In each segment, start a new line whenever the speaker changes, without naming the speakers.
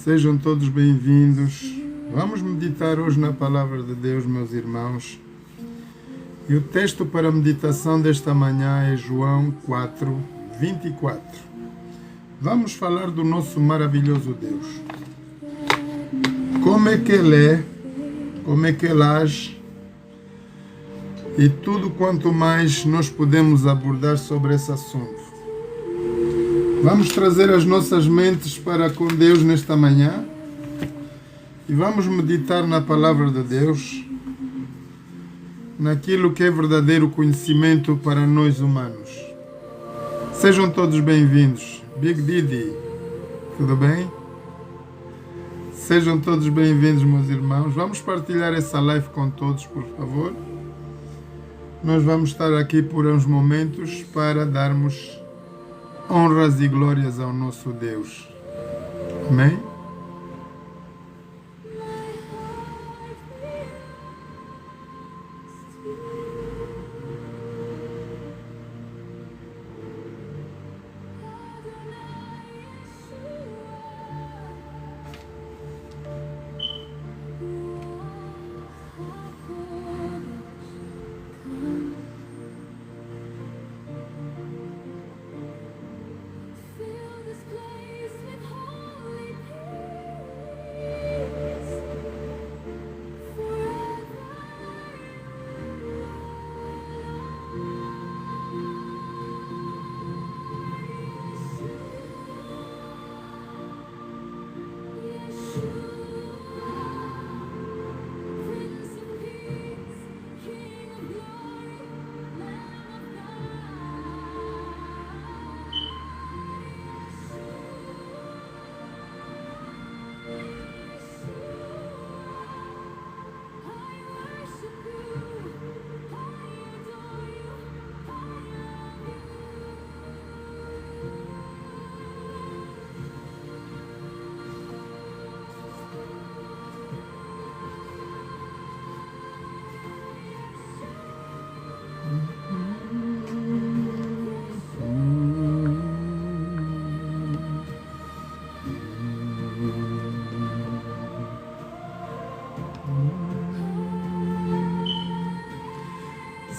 Sejam todos bem-vindos. Vamos meditar hoje na Palavra de Deus, meus irmãos. E o texto para a meditação desta manhã é João 4, 24. Vamos falar do nosso maravilhoso Deus. Como é que Ele é, como é que Ele age, e tudo quanto mais nós podemos abordar sobre esse assunto. Vamos trazer as nossas mentes para com Deus nesta manhã e vamos meditar na Palavra de Deus, naquilo que é verdadeiro conhecimento para nós humanos. Sejam todos bem-vindos. Big Didi, tudo bem? Sejam todos bem-vindos, meus irmãos. Vamos partilhar essa live com todos, por favor. Nós vamos estar aqui por uns momentos para darmos honras e glórias ao nosso Deus. Amém?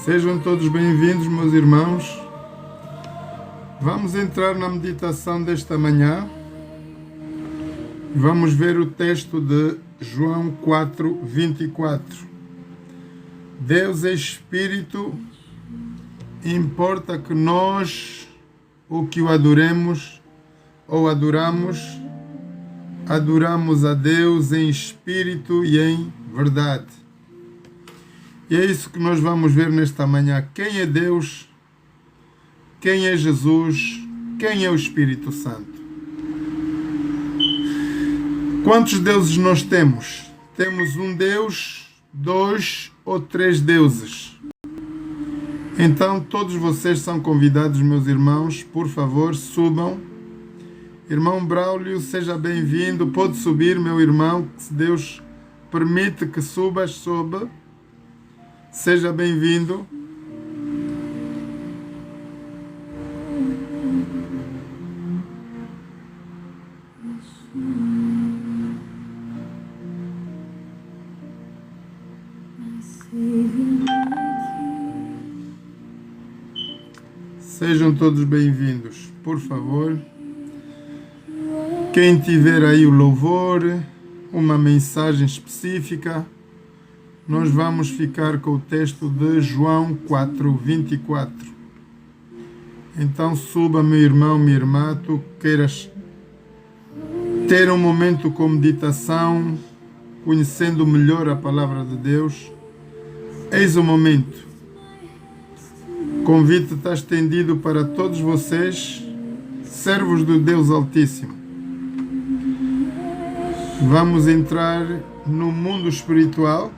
Sejam todos bem-vindos, meus irmãos. Vamos entrar na meditação desta manhã. Vamos ver o texto de João 4, 24. Deus é Espírito, importa que nós, o que o adoremos ou adoramos a Deus em Espírito e em verdade. E é isso que nós vamos ver nesta manhã. Quem é Deus? Quem é Jesus? Quem é o Espírito Santo? Quantos deuses nós temos? Temos um Deus, dois ou três deuses? Então todos vocês são convidados, meus irmãos. Por favor, subam. Irmão Braulio, seja bem-vindo. Pode subir, meu irmão. Se Deus permite que subas, suba. Seja bem-vindo. Sejam todos bem-vindos, por favor. Quem tiver aí o louvor, uma mensagem específica, nós vamos ficar com o texto de João 4, 24. Então suba, meu irmão, minha irmã, tu queiras ter um momento com meditação, conhecendo melhor a Palavra de Deus, eis o momento. O convite está estendido para todos vocês, servos do Deus Altíssimo. Vamos entrar no mundo espiritual,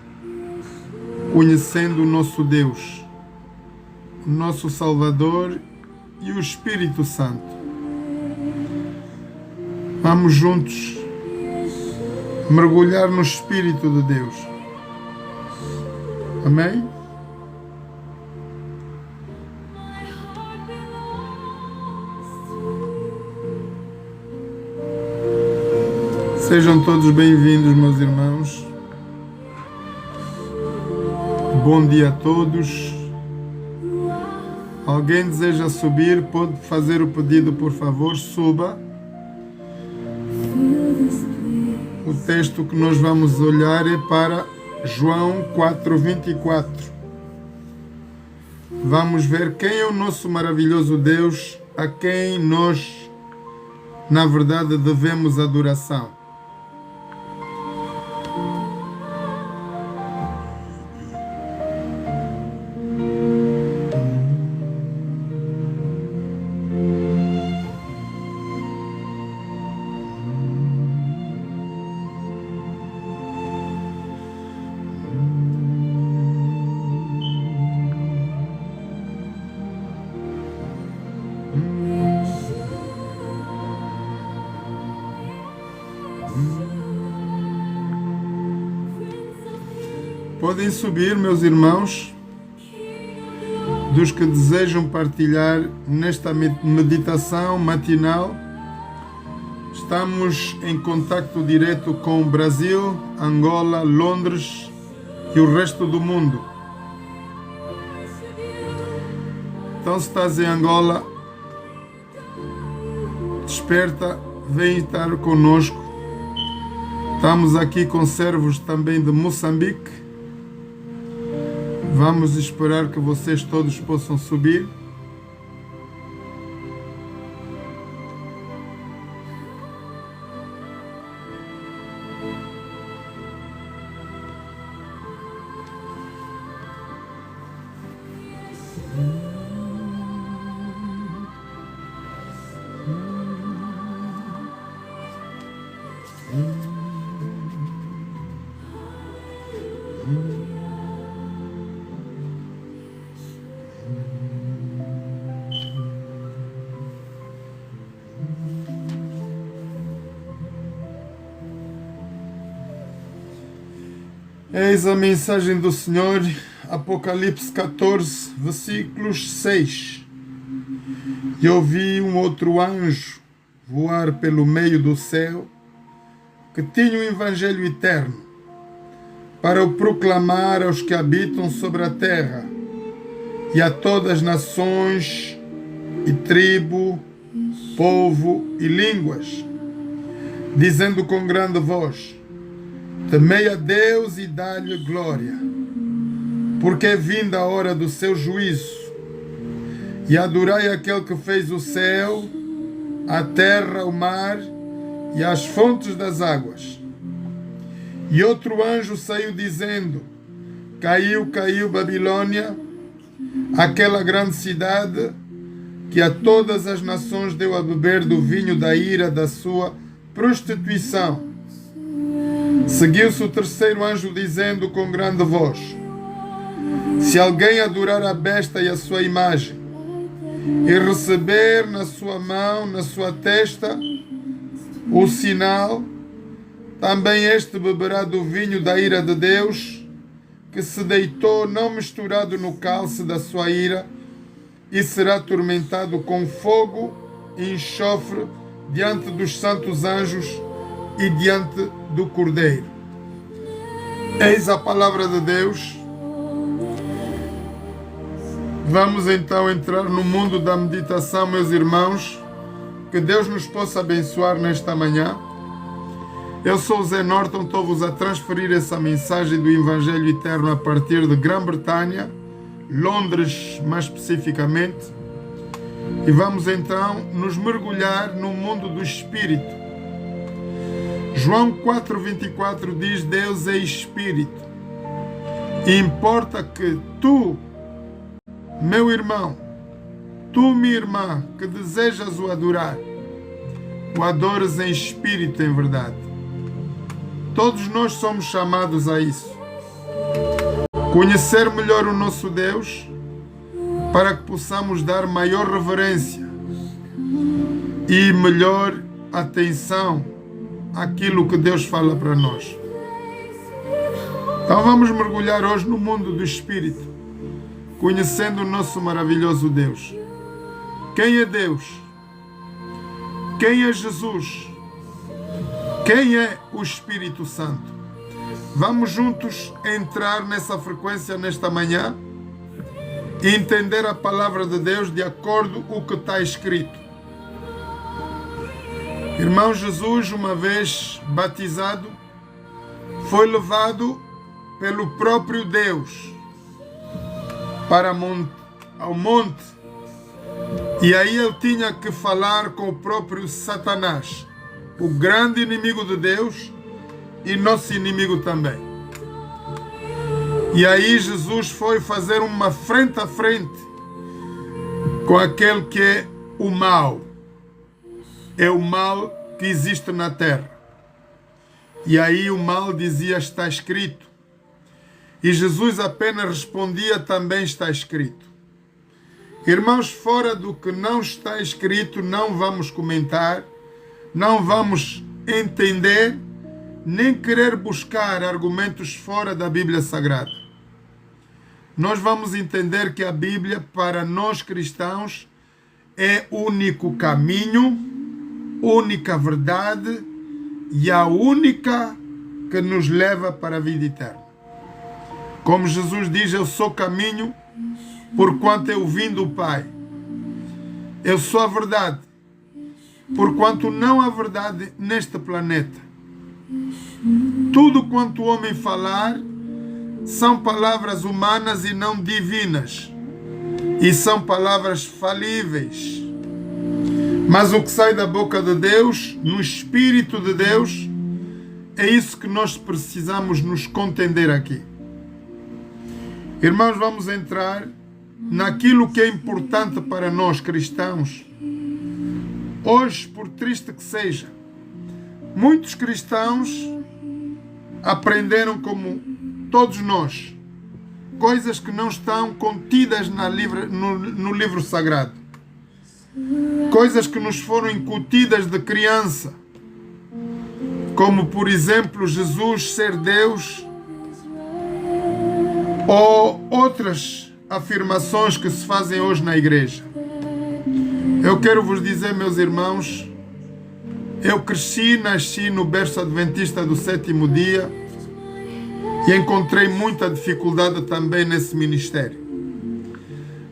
conhecendo o nosso Deus, o nosso Salvador e o Espírito Santo. Vamos juntos mergulhar no Espírito de Deus. Amém? Sejam todos bem-vindos, meus irmãos. Bom dia a todos. Alguém deseja subir? Pode fazer o pedido, por favor, suba. O texto que nós vamos olhar é para João 4:24. Vamos ver quem é o nosso maravilhoso Deus, a quem nós, na verdade, devemos adoração. Podem subir, meus irmãos, dos que desejam partilhar nesta meditação matinal. Estamos em contacto direto com o Brasil, Angola, Londres e o resto do mundo. Então, se estás em Angola, desperta, vem estar conosco. Estamos aqui com servos também de Moçambique. Vamos esperar que vocês todos possam subir. Eis a mensagem do Senhor, Apocalipse 14, versículos 6. E ouvi um outro anjo voar pelo meio do céu, que tinha o Evangelho eterno, para o proclamar aos que habitam sobre a terra, e a todas as nações, e tribo, povo e línguas, dizendo com grande voz: temei a Deus e dá-lhe glória, porque é vinda a hora do seu juízo, e adorai aquele que fez o céu, a terra, o mar e as fontes das águas. E outro anjo saiu dizendo: caiu, caiu Babilônia, aquela grande cidade que a todas as nações deu a beber do vinho da ira da sua prostituição. Seguiu-se o terceiro anjo dizendo com grande voz: se alguém adorar a besta e a sua imagem, e receber na sua mão, na sua testa, o sinal, também este beberá do vinho da ira de Deus, que se deitou não misturado no cálice da sua ira, e será atormentado com fogo e enxofre diante dos santos anjos e diante do Cordeiro. Eis a palavra de Deus. Vamos então entrar no mundo da meditação, meus irmãos. Que Deus nos possa abençoar nesta manhã. Eu sou o Zé Norton, estou-vos a transferir essa mensagem do Evangelho Eterno a partir de Grã-Bretanha, Londres mais especificamente. E vamos então nos mergulhar no mundo do Espírito. João 4:24 diz: Deus é Espírito. E importa que tu, meu irmão, tu, minha irmã, que desejas o adorar, o adores em espírito, em verdade. Todos nós somos chamados a isso. Conhecer melhor o nosso Deus, para que possamos dar maior reverência e melhor atenção àquilo que Deus fala para nós. Então vamos mergulhar hoje no mundo do Espírito, conhecendo o nosso maravilhoso Deus. Quem é Deus? Quem é Jesus? Quem é o Espírito Santo? Vamos juntos entrar nessa frequência nesta manhã e entender a palavra de Deus de acordo com o que está escrito. Irmão Jesus, uma vez batizado, foi levado pelo próprio Deus para ao monte, e aí ele tinha que falar com o próprio Satanás, o grande inimigo de Deus e nosso inimigo também. E aí Jesus foi fazer uma frente a frente com aquele que é o mal. É o mal que existe na terra. E aí o mal dizia: está escrito. E Jesus apenas respondia: também está escrito. Irmãos, fora do que não está escrito, não vamos comentar, não vamos entender, nem querer buscar argumentos fora da Bíblia Sagrada. Nós vamos entender que a Bíblia, para nós cristãos, é o único caminho, única verdade e a única que nos leva para a vida eterna. Como Jesus diz: eu sou caminho, porquanto eu vim do Pai. Eu sou a verdade, porquanto não há verdade neste planeta. Tudo quanto o homem falar são palavras humanas e não divinas, e são palavras falíveis. Mas o que sai da boca de Deus, no Espírito de Deus, é isso que nós precisamos nos contender aqui. Irmãos, vamos entrar naquilo que é importante para nós cristãos. Hoje, por triste que seja, muitos cristãos aprenderam, como todos nós, coisas que não estão contidas no livro sagrado. Coisas que nos foram incutidas de criança. Como, por exemplo, Jesus ser Deus, ou outras afirmações que se fazem hoje na igreja. Eu quero vos dizer, meus irmãos, eu nasci no berço adventista do sétimo dia e encontrei muita dificuldade também nesse ministério.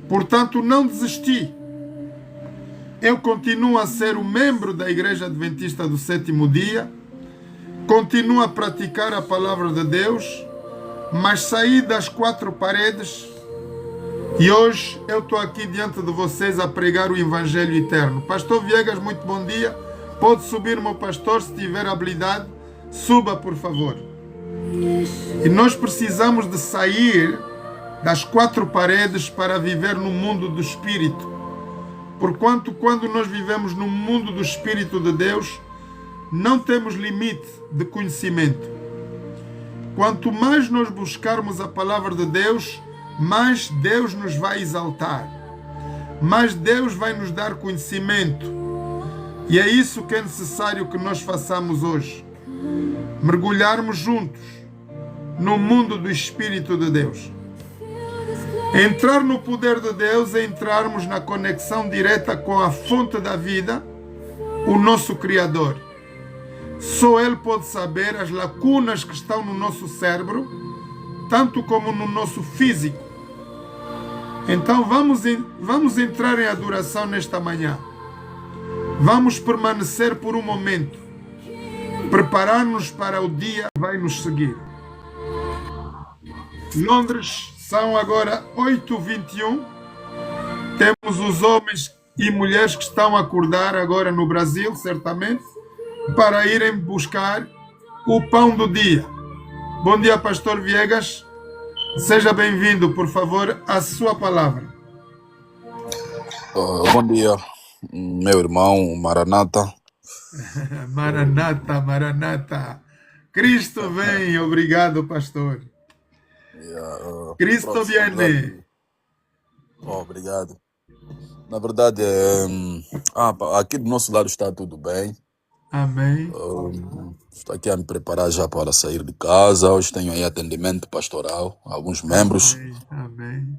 Portanto, não desisti. Eu continuo a ser um membro da Igreja Adventista do sétimo dia, continuo a praticar a palavra de Deus, mas saí das quatro paredes e hoje eu estou aqui diante de vocês a pregar o Evangelho eterno. Pastor Viegas, muito bom dia. Pode subir, meu pastor, se tiver habilidade. Suba, por favor. E nós precisamos de sair das quatro paredes para viver no mundo do Espírito. Porquanto, quando nós vivemos no mundo do Espírito de Deus, não temos limite de conhecimento. Quanto mais nós buscarmos a palavra de Deus, mais Deus nos vai exaltar, mais Deus vai nos dar conhecimento. E é isso que é necessário que nós façamos hoje. Mergulharmos juntos no mundo do Espírito de Deus. Entrar no poder de Deus é entrarmos na conexão direta com a fonte da vida, o nosso Criador. Só Ele pode saber as lacunas que estão no nosso cérebro, tanto como no nosso físico. Então vamos entrar em adoração nesta manhã. Vamos permanecer por um momento, preparar-nos para o dia que vai nos seguir. Londres, são agora 8h21. Temos os homens e mulheres que estão a acordar agora no Brasil, certamente, para irem buscar o pão do dia. Bom dia, pastor Viegas. Seja bem-vindo, por favor, a sua palavra.
Bom dia, meu irmão Maranata.
Maranata, Maranata. Cristo vem, obrigado, pastor. Cristo viene.
Obrigado. Na verdade, aqui do nosso lado está tudo bem.
Amém.
Estou aqui a me preparar já para sair de casa. Hoje tenho aí atendimento pastoral, alguns membros.
Amém.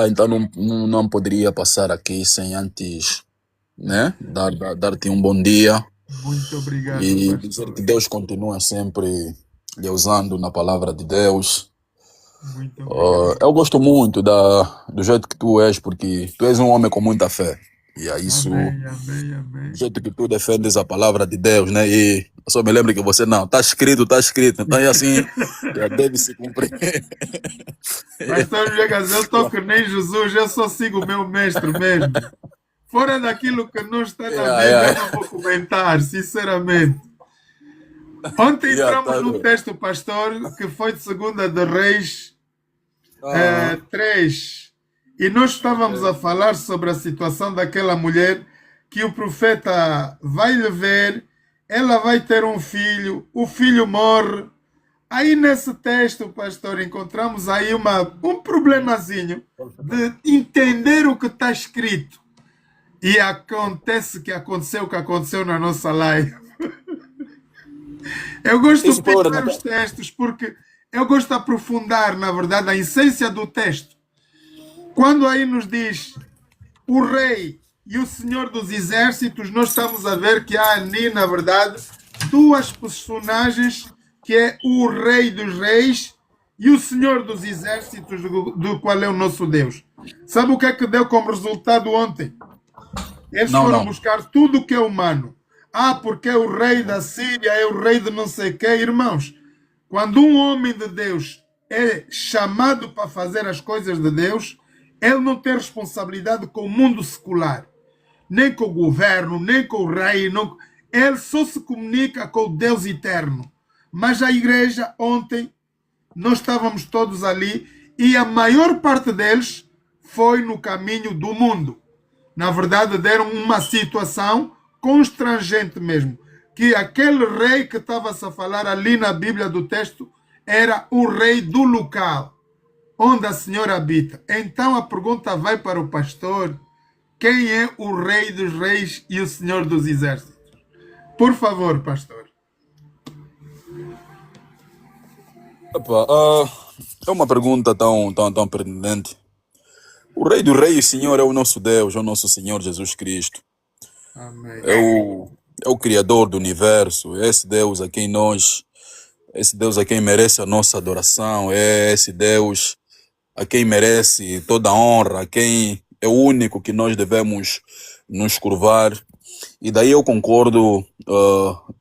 Então não poderia passar aqui sem antes, né, dar-te um bom dia
Muito obrigado,
e dizer que
pastor.
Deus continua sempre lhe usando na palavra de Deus.
Muito obrigado.
Eu gosto muito do jeito que tu és, porque tu és um homem com muita fé. E é isso,
Amém, amém,
do
amém.
jeito que tu defendes a palavra de Deus, né? E eu só me lembro que você não, tá escrito, tá escrito. Então é assim, já deve se cumprir.
Pastor Viegas, eu estou que nem Jesus, eu só sigo o meu mestre mesmo. Fora daquilo que não está na
Yeah,
Bíblia, eu
yeah,
não vou comentar, sinceramente. Ontem
yeah,
entramos
tá
num
bem.
texto, pastor, que foi de Segunda de Reis
Aham.
3. E nós estávamos a falar sobre a situação daquela mulher que o profeta vai lhe ver, ela vai ter um filho, o filho morre. Aí nesse texto, pastor, encontramos aí um problemazinho de entender o que está escrito. E acontece que aconteceu o que aconteceu na nossa live. Eu gosto de
Isso foi
picar os
orientado.
textos porque eu gosto de aprofundar, na verdade, a essência do texto. Quando aí nos diz o rei e o senhor dos exércitos, nós estamos a ver que há ali, na verdade, duas personagens, que é o rei dos reis e o senhor dos exércitos, do qual é o nosso Deus. Sabe o que deu como resultado ontem? Eles
Não,
foram
não.
buscar tudo que é humano. Ah, porque é o rei da Síria, é o rei de não sei o quê. Irmãos, quando um homem de Deus é chamado para fazer as coisas de Deus, ele não tem responsabilidade com o mundo secular, nem com o governo, nem com o rei. Não... Ele só se comunica com o Deus eterno. Mas a igreja, ontem, nós estávamos todos ali e a maior parte deles foi no caminho do mundo. Na verdade, deram uma situação constrangente mesmo. Que aquele rei que estava-se a falar ali na Bíblia do texto era o rei do local onde a senhora habita. Então a pergunta vai para o pastor: quem é o rei dos reis e o senhor dos exércitos? Por favor, pastor.
Epá, é uma pergunta tão pertinente. O Rei do Rei e Senhor é o nosso Deus, é o nosso Senhor Jesus Cristo.
Amém.
É o Criador do universo, é esse Deus a quem merece a nossa adoração, é esse Deus a quem merece toda a honra, a quem é o único que nós devemos nos curvar. E daí eu concordo,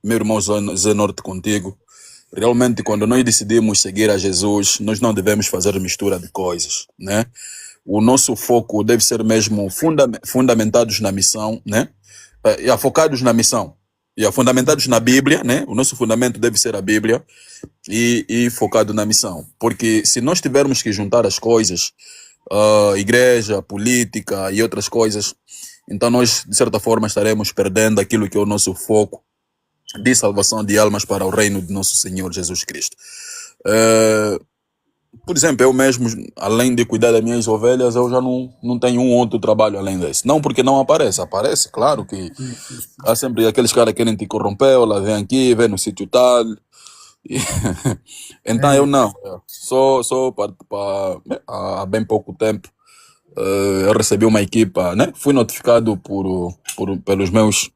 meu irmão Zé Norte, contigo. Realmente, quando nós decidimos seguir a Jesus, nós não devemos fazer mistura de coisas, né? O nosso foco deve ser mesmo fundamentados na missão, né? Focados na missão. Fundamentados na Bíblia, né? O nosso fundamento deve ser a Bíblia e focado na missão. Porque se nós tivermos que juntar as coisas, igreja, política e outras coisas, então nós, de certa forma, estaremos perdendo aquilo que é o nosso foco de salvação de almas para o reino de nosso Senhor Jesus Cristo. Por exemplo, eu mesmo, além de cuidar das minhas ovelhas, eu já não tenho um outro trabalho além desse. Não porque não aparece, aparece, claro que
Sim, sim, sim.
há sempre aqueles caras que querem te corromper, ela vem aqui, vem no sítio tal. E então
É
eu
isso.
não, só há bem pouco tempo eu recebi uma equipa, né? Fui notificado pelos meus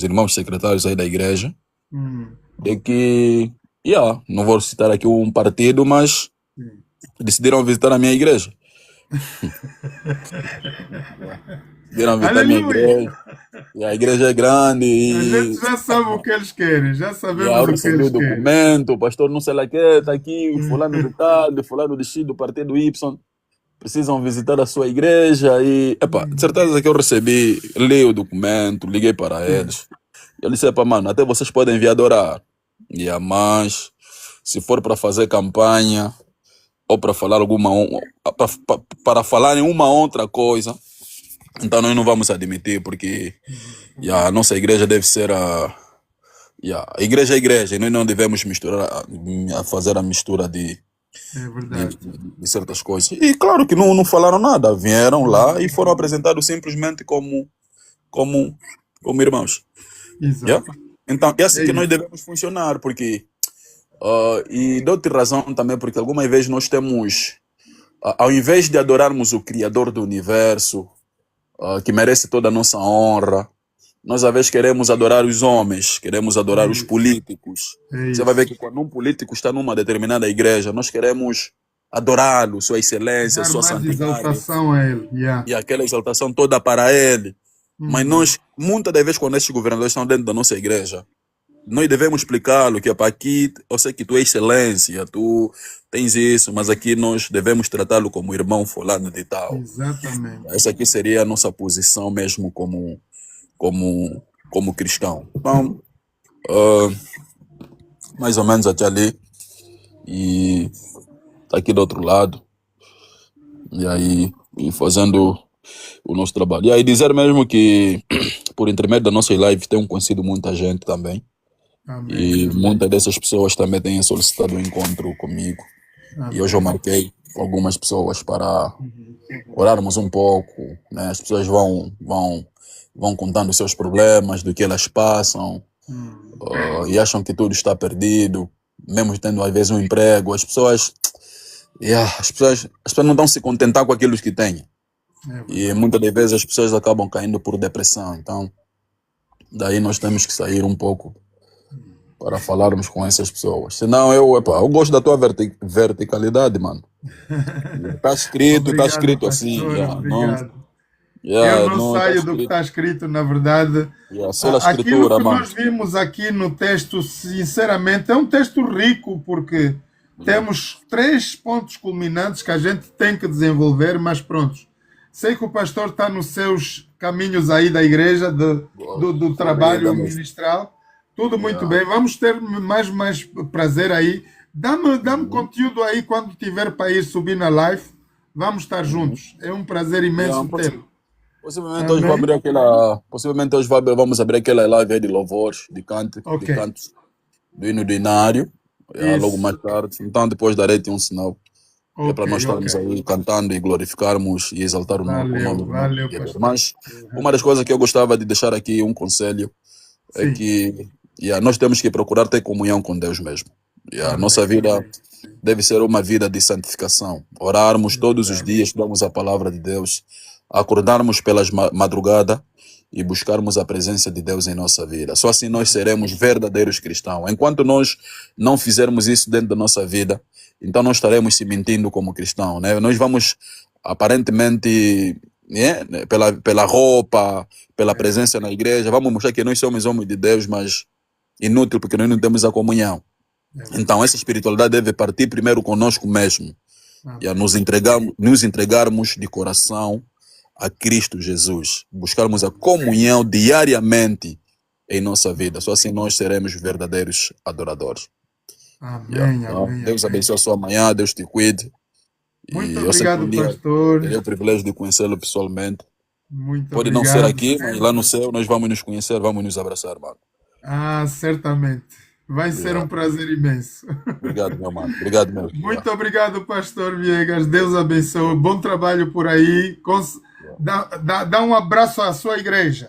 irmãos secretários aí da igreja,
Hum,
de que, não vou citar aqui um partido, mas
sim.
decidiram visitar a minha igreja. Decidiram visitar a minha
Aleluia!
igreja. E a igreja é grande
A gente
e,
já sabe o que eles querem, já
eu
sabemos o que
recebi o
eles querem.
documento, o pastor não sei lá que, tá aqui, o fulano de tal, o fulano de X, do partido Y, precisam visitar a sua igreja e, de certeza que eu recebi, li o documento, liguei para
Sim.
eles. Eu disse, mano, até vocês podem vir adorar. Mas, se for para fazer campanha, ou para falar para falar em uma outra coisa, então nós não vamos admitir, porque a nossa igreja deve ser a igreja é igreja, e nós não devemos misturar, a fazer a mistura
É
de,
verdade.
de certas coisas. E claro que não falaram nada, vieram lá e foram apresentados simplesmente como, como irmãos. Yeah?
Exato.
Então, é assim
É
que nós
isso.
devemos funcionar, porque, e dou-te razão também, porque algumas vezes nós temos, ao invés de adorarmos o Criador do universo, que merece toda a nossa honra, nós às vezes queremos adorar os homens, queremos
É
adorar os
isso.
políticos.
É
Você vai ver
isso.
que quando um político está numa determinada igreja, nós queremos adorá-lo, sua excelência,
Dar
sua
mais
santidade,
exaltação a ele. Yeah.
e aquela exaltação toda para ele. Mas
Uhum.
nós, muitas das vezes, quando esses governadores estão dentro da nossa igreja, nós devemos explicá-lo que para aqui, eu sei que tu é excelência, tu tens isso, mas aqui nós devemos tratá-lo como irmão fulano de tal.
Exatamente.
Essa aqui seria a nossa posição mesmo como cristão. Então, mais ou menos até ali, e tá aqui do outro lado, e aí e fazendo o nosso trabalho. E aí dizer mesmo que por intermédio da nossa live tenho conhecido muita gente também,
Amém.
e
Amém.
muitas dessas pessoas também têm solicitado um encontro comigo. E hoje eu
Amém.
marquei algumas pessoas para orarmos um pouco, né? As pessoas vão contando os seus problemas, do que elas passam, e acham que tudo está perdido, mesmo tendo às vezes um emprego. As pessoas não estão se contentar com aquilo que têm.
É
E
verdade.
muitas das vezes as pessoas acabam caindo por depressão. Então, daí nós temos que sair um pouco para falarmos com essas pessoas. Senão, eu gosto da tua verticalidade, mano. Tá
Obrigado,
escrito assim,
pastor.
yeah, não,
Obrigado. Eu
yeah,
não
não tá
saio do que
escrito,
está escrito, na verdade.
yeah, só a
Aquilo
escritura,
que
mano.
nós vimos aqui no texto, sinceramente, é um texto rico, porque temos 3 pontos culminantes que a gente tem que desenvolver, mas pronto. Sei que o pastor está nos seus caminhos aí da igreja, do trabalho
Compreendamos.
ministral. Tudo muito
Yeah.
bem. Vamos ter mais prazer aí. Dá-me conteúdo aí quando tiver para ir subir na live. Vamos estar juntos. É um prazer
Yeah,
imenso tê-lo.
possivelmente hoje
Amém?
vamos abrir aquela live aí de louvores,
Ok.
de cantos do hino do inário, logo
Isso.
mais tarde. Então depois darei-te um sinal, que é para
Ok,
nós
ok.
estarmos aí cantando e glorificarmos e exaltar o nome
Valeu,
do nosso
valeu,
Criador.
pastor.
Mas uma das coisas que eu gostava de deixar aqui, um conselho, é
Sim.
que nós temos que procurar ter comunhão com Deus mesmo. A nossa
Amém,
vida
amém.
deve ser uma vida de santificação. Orarmos todos os
Verdade.
dias, estudarmos a palavra de Deus, acordarmos pelas madrugada e buscarmos a presença de Deus em nossa vida. Só assim nós seremos verdadeiros cristãos. Enquanto nós não fizermos isso dentro da nossa vida, então nós estaremos se mentindo como cristãos, né? Nós vamos aparentemente, né, pela roupa, pela presença na igreja, vamos mostrar que nós somos homens de Deus, mas inútil porque nós não temos a comunhão.
É verdade.
Então essa espiritualidade deve partir primeiro conosco mesmo, e a
Amém.
nos entregarmos de coração a Cristo Jesus, buscarmos a comunhão diariamente em nossa vida. Só assim nós seremos verdadeiros adoradores.
Amém,
Então,
amém,
Deus
amém.
abençoe a sua manhã, Deus te cuide. E
Muito
eu sei que um
obrigado,
dia
pastor.
terei o privilégio de conhecê-lo pessoalmente.
Muito
Pode não ser
obrigado.
aqui, mas lá no
Sempre.
céu nós vamos nos conhecer, vamos nos abraçar, mano.
Certamente. Vai ser um
Obrigado.
prazer imenso.
Obrigado, meu mano. Obrigado mesmo.
Muito obrigado, pastor Viegas. Deus abençoe. Bom trabalho por aí. Dá um abraço à sua igreja.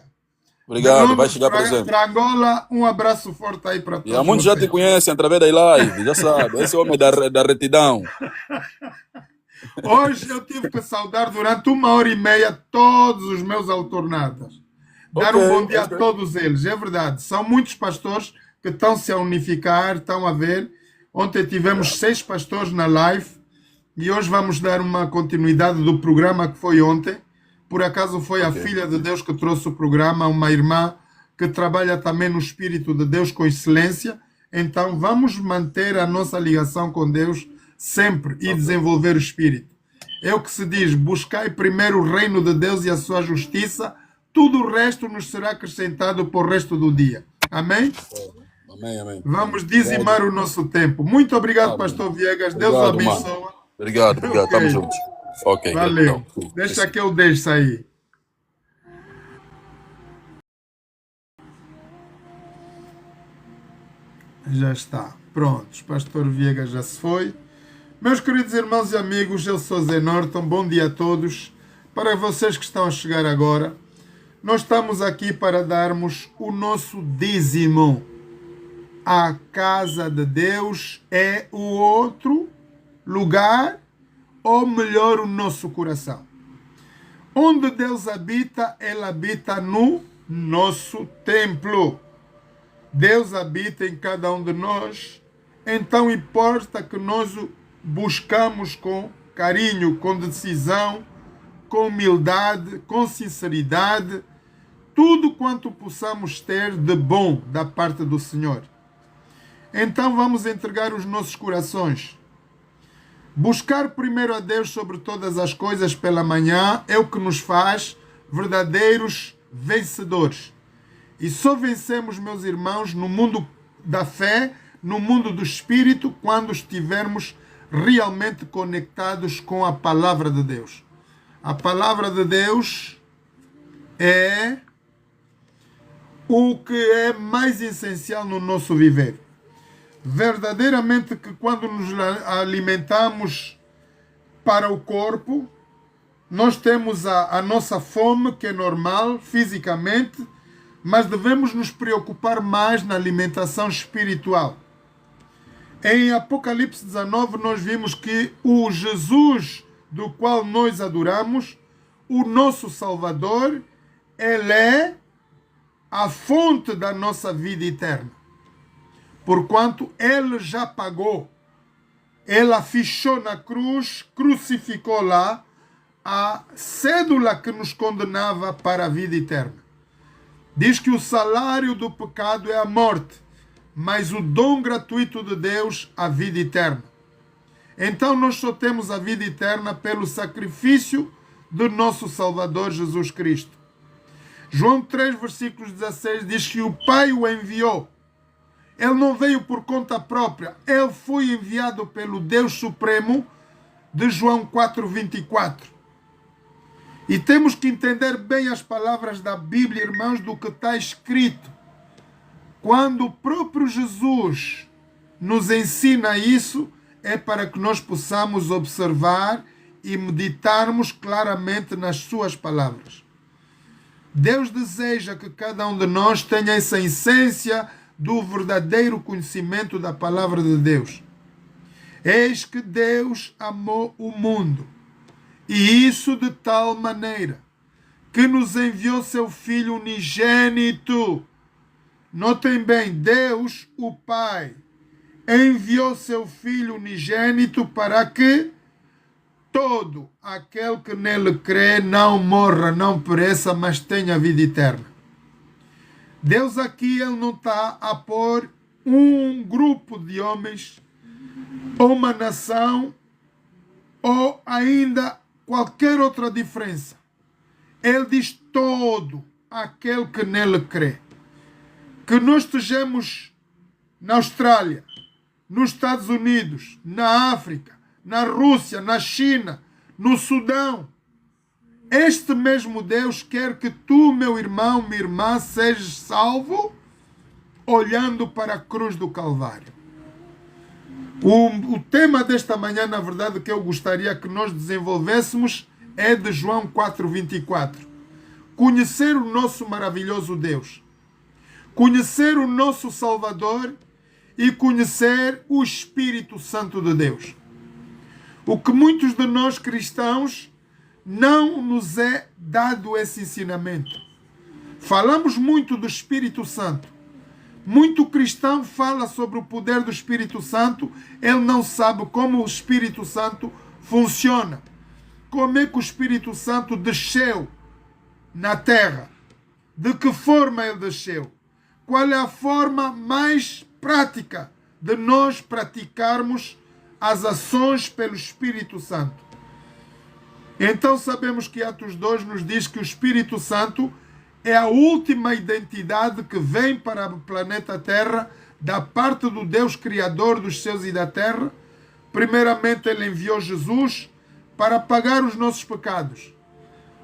De
Obrigado, vai
Londres
chegar presente.
para Angola, um abraço forte aí para
E há
todos
muitos já te
vocês.
conhecem através da live, já sabe. Esse homem da retidão.
Hoje eu tive que saudar durante 1h30 todos os meus autornatas. Dar um bom dia a todos eles, é verdade. São muitos pastores que estão-se a unificar, estão a ver. Ontem tivemos 6 pastores na live e hoje vamos dar uma continuidade do programa que foi ontem. Por acaso foi a filha de Deus que trouxe o programa, uma irmã que trabalha também no Espírito de Deus com excelência. Então vamos manter a nossa ligação com Deus sempre e desenvolver o Espírito. É o que se diz, buscai primeiro o reino de Deus e a sua justiça, tudo o resto nos será acrescentado por o resto do dia. Amém?
Amém, amém.
Vamos dizimar o nosso tempo. Muito obrigado, pastor Viegas. Deus
Obrigado,
abençoe.
mano. Obrigado.
Ok.
Estamos juntos. Ok,
Valeu.
gratidão.
Deixa que eu deixo aí. Já está. Prontos. Pastor Viegas já se foi. Meus queridos irmãos e amigos, eu sou Zé Norton. Bom dia a todos. Para vocês que estão a chegar agora, nós estamos aqui para darmos o nosso dízimo. A casa de Deus é o outro lugar, ou melhor, o nosso coração. Onde Deus habita, Ele habita no nosso templo. Deus habita em cada um de nós, então importa que nós o buscamos com carinho, com decisão, com humildade, com sinceridade, tudo quanto possamos ter de bom da parte do Senhor. Então vamos entregar os nossos corações. Buscar primeiro a Deus sobre todas as coisas pela manhã é o que nos faz verdadeiros vencedores. E só vencemos, meus irmãos, no mundo da fé, no mundo do Espírito, quando estivermos realmente conectados com a Palavra de Deus. A Palavra de Deus é o que é mais essencial no nosso viver. Verdadeiramente que quando nos alimentamos para o corpo, nós temos a nossa fome, que é normal, fisicamente, mas devemos nos preocupar mais na alimentação espiritual. Em Apocalipse 19, nós vimos que o Jesus do qual nós adoramos, o nosso Salvador, ele é a fonte da nossa vida eterna. Porquanto ele já pagou, ele afichou na cruz, crucificou lá a cédula que nos condenava para a vida eterna. Diz que o salário do pecado é a morte, mas o dom gratuito de Deus, a vida eterna. Então nós só temos a vida eterna pelo sacrifício do nosso Salvador Jesus Cristo. João 3, versículos 16 diz que o Pai o enviou. Ele não veio por conta própria, ele foi enviado pelo Deus Supremo, de João 4, 24. E temos que entender bem as palavras da Bíblia, irmãos, do que está escrito. Quando o próprio Jesus nos ensina isso, é para que nós possamos observar e meditarmos claramente nas suas palavras. Deus deseja que cada um de nós tenha essa essência do verdadeiro conhecimento da palavra de Deus. Eis que Deus amou o mundo, e isso de tal maneira que nos enviou seu Filho unigênito. Notem bem, Deus, o Pai, enviou seu Filho unigênito para que todo aquele que nele crê não morra, não pereça, mas tenha vida eterna. Deus aqui, ele não está a pôr um grupo de homens, ou uma nação, ou ainda qualquer outra diferença. Ele diz todo aquele que nele crê. Que nós estejamos na Austrália, nos Estados Unidos, na África, na Rússia, na China, no Sudão. Este mesmo Deus quer que tu, meu irmão, minha irmã, sejas salvo olhando para a cruz do Calvário. O tema desta manhã, na verdade, que eu gostaria que nós desenvolvêssemos é de João 4, 24. Conhecer o nosso maravilhoso Deus. Conhecer o nosso Salvador e conhecer o Espírito Santo de Deus. O que muitos de nós cristãos não nos é dado esse ensinamento. Falamos muito do Espírito Santo. Muito cristão fala sobre o poder do Espírito Santo, ele não sabe como o Espírito Santo funciona. Como é que o Espírito Santo desceu na terra? De que forma ele desceu? Qual é a forma mais prática de nós praticarmos as ações pelo Espírito Santo? Então sabemos que Atos 2 nos diz que o Espírito Santo é a última identidade que vem para o planeta Terra da parte do Deus Criador dos céus e da terra. Primeiramente ele enviou Jesus para pagar os nossos pecados.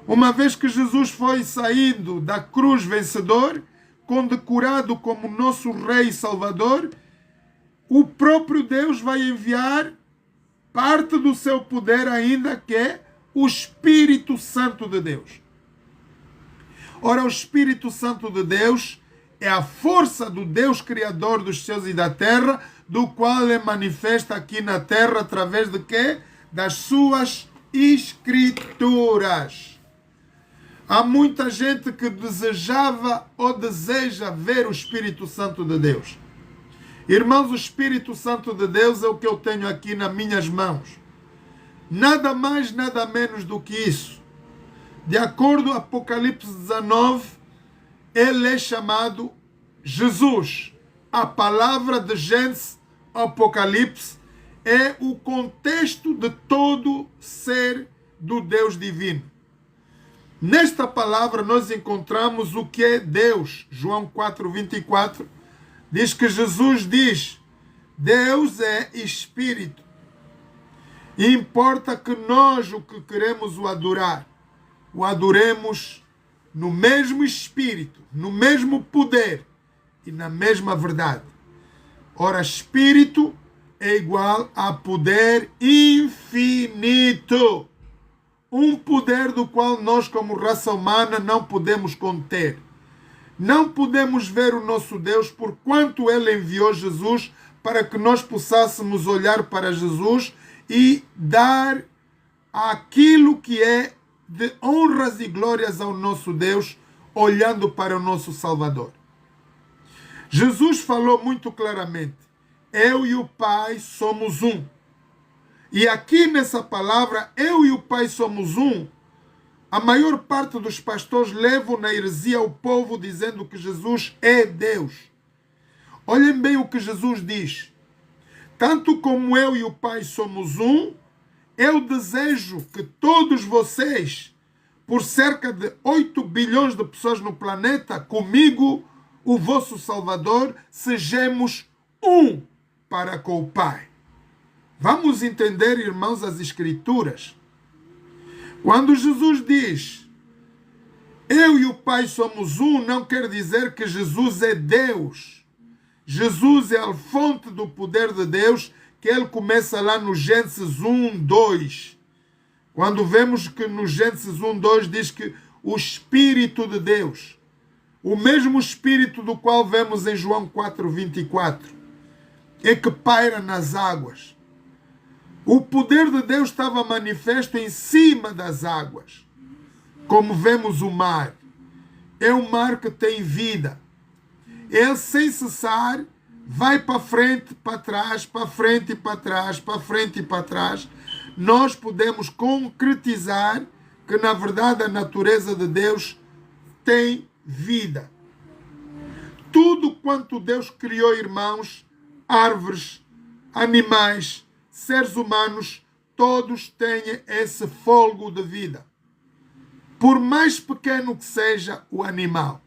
Uma vez que Jesus foi saindo da cruz vencedor, condecorado como nosso Rei e Salvador, o próprio Deus vai enviar parte do seu poder ainda, que é o Espírito Santo de Deus. Ora, o Espírito Santo de Deus é a força do Deus Criador dos céus e da terra, do qual ele manifesta aqui na terra através de quê? Das suas Escrituras. Há muita gente que desejava ou deseja ver o Espírito Santo de Deus. Irmãos, o Espírito Santo de Deus é o que eu tenho aqui nas minhas mãos. Nada mais, nada menos do que isso. De acordo com Apocalipse 19, ele é chamado Jesus. A palavra de Gênesis, Apocalipse, é o contexto de todo ser do Deus divino. Nesta palavra nós encontramos o que é Deus. João 4:24 diz que Jesus diz: Deus é Espírito. E importa que nós, o que queremos o adorar, o adoremos no mesmo Espírito, no mesmo poder e na mesma verdade. Ora, Espírito é igual a poder infinito. Um poder do qual nós, como raça humana, não podemos conter. Não podemos ver o nosso Deus, porquanto Ele enviou Jesus para que nós possássemos olhar para Jesus e dar aquilo que é de honras e glórias ao nosso Deus, olhando para o nosso Salvador. Jesus falou muito claramente: eu e o Pai somos um. E aqui nessa palavra, eu e o Pai somos um, a maior parte dos pastores levam na heresia o povo dizendo que Jesus é Deus. Olhem bem o que Jesus diz: tanto como eu e o Pai somos um, eu desejo que todos vocês, por cerca de 8 bilhões de pessoas no planeta, comigo, o vosso Salvador, sejamos um para com o Pai. Vamos entender, irmãos, as Escrituras. Quando Jesus diz eu e o Pai somos um, não quer dizer que Jesus é Deus. Jesus é a fonte do poder de Deus, que ele começa lá no Gênesis 1:2. Quando vemos que no Gênesis 1:2 diz que o Espírito de Deus, o mesmo Espírito do qual vemos em João 4:24, é que paira nas águas. O poder de Deus estava manifesto em cima das águas. Como vemos o mar. É um mar que tem vida. Ele, sem cessar, vai para frente, para trás, para frente e para trás, para frente e para trás. Nós podemos concretizar que, na verdade, a natureza de Deus tem vida. Tudo quanto Deus criou, irmãos, árvores, animais, seres humanos, todos têm esse fôlego de vida. Por mais pequeno que seja o animal,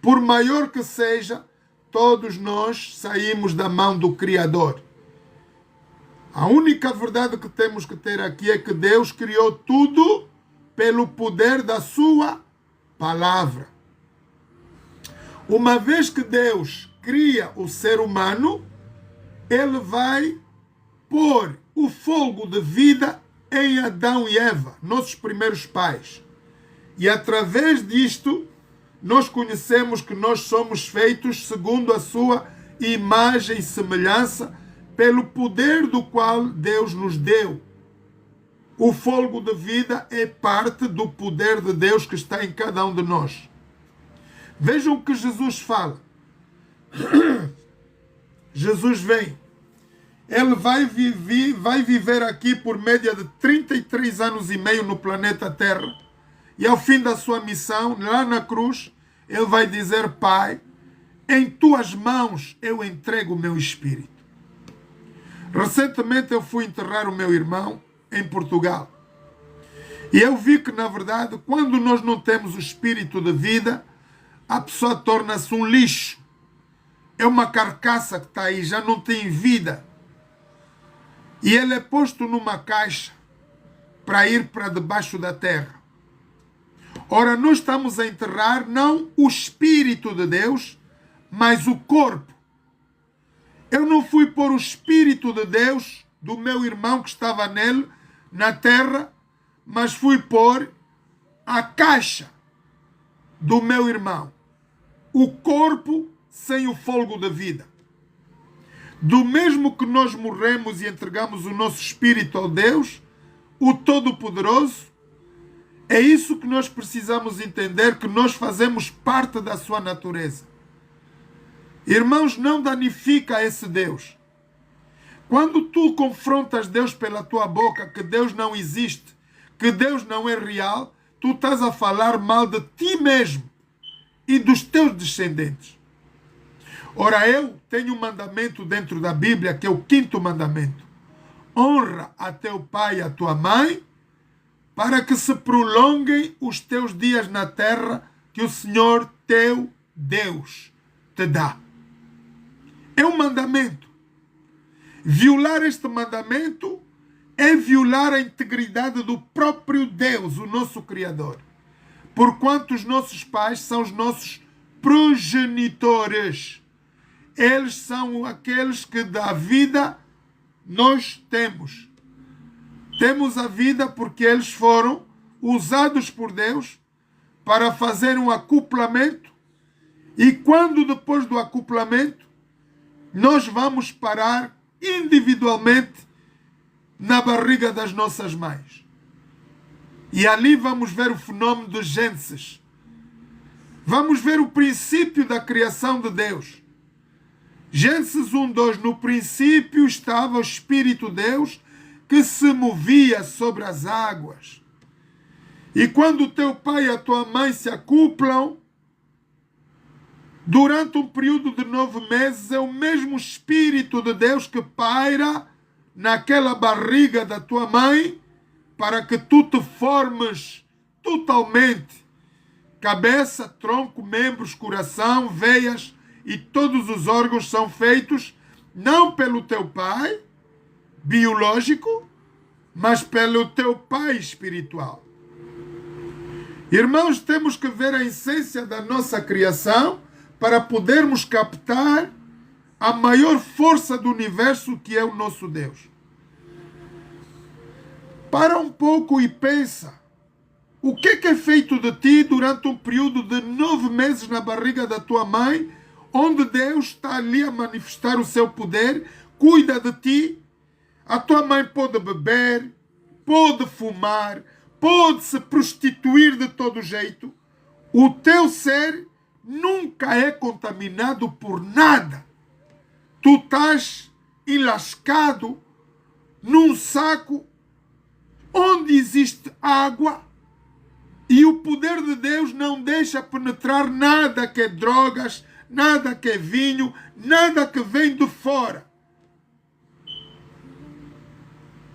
por maior que seja, todos nós saímos da mão do Criador. A única verdade que temos que ter aqui é que Deus criou tudo pelo poder da sua palavra. Uma vez que Deus cria o ser humano, ele vai pôr o fogo de vida em Adão e Eva, nossos primeiros pais. E através disto, nós conhecemos que nós somos feitos segundo a sua imagem e semelhança, pelo poder do qual Deus nos deu. O fogo de vida é parte do poder de Deus que está em cada um de nós. Vejam o que Jesus fala. Jesus vem. Ele vai viver aqui por média de 33 anos e meio no planeta Terra. E ao fim da sua missão, lá na cruz, ele vai dizer: Pai, em tuas mãos eu entrego o meu espírito. Recentemente eu fui enterrar o meu irmão em Portugal. E eu vi que, na verdade, quando nós não temos o espírito de vida, a pessoa torna-se um lixo. É uma carcaça que está aí, já não tem vida. E ele é posto numa caixa para ir para debaixo da terra. Ora, nós estamos a enterrar não o Espírito de Deus, mas o corpo. Eu não fui pôr o Espírito de Deus do meu irmão que estava nele, na terra, mas fui pôr a caixa do meu irmão. O corpo sem o fôlego da vida. Do mesmo que nós morremos e entregamos o nosso espírito ao Deus, o Todo-Poderoso, É isso que nós precisamos entender, que nós fazemos parte da sua natureza. Irmãos, não danifica esse Deus. Quando tu confrontas Deus pela tua boca, que Deus não existe, que Deus não é real, tu estás a falar mal de ti mesmo e dos teus descendentes. Ora, eu tenho um mandamento dentro da Bíblia, que é o 5º mandamento. Honra a teu pai e a tua mãe, para que se prolonguem os teus dias na terra que o Senhor teu Deus te dá. É um mandamento. Violar este mandamento é violar a integridade do próprio Deus, o nosso Criador. Porquanto os nossos pais são os nossos progenitores. Eles são aqueles que da vida nós temos. Temos a vida porque eles foram usados por Deus para fazer um acoplamento, e quando depois do acoplamento nós vamos parar individualmente na barriga das nossas mães. E ali vamos ver o fenômeno do Gênesis. Vamos ver o princípio da criação de Deus. Gênesis 1:2, no princípio estava o Espírito de Deus que se movia sobre as águas. E quando o teu pai e a tua mãe se acoplam, durante um período de 9 meses, é o mesmo Espírito de Deus que paira naquela barriga da tua mãe, para que tu te formes totalmente. Cabeça, tronco, membros, coração, veias e todos os órgãos são feitos não pelo teu pai biológico, mas pelo teu pai espiritual. Irmãos, temos que ver a essência da nossa criação para podermos captar a maior força do universo, que é o nosso Deus. Para um pouco e pensa, o que é feito de ti durante um período de 9 meses na barriga da tua mãe, onde Deus está ali a manifestar o seu poder, cuida de ti. A tua mãe pode beber, pode fumar, pode se prostituir de todo jeito. O teu ser nunca é contaminado por nada. Tu estás enlascado num saco onde existe água, e o poder de Deus não deixa penetrar nada que é drogas, nada que é vinho, nada que vem de fora.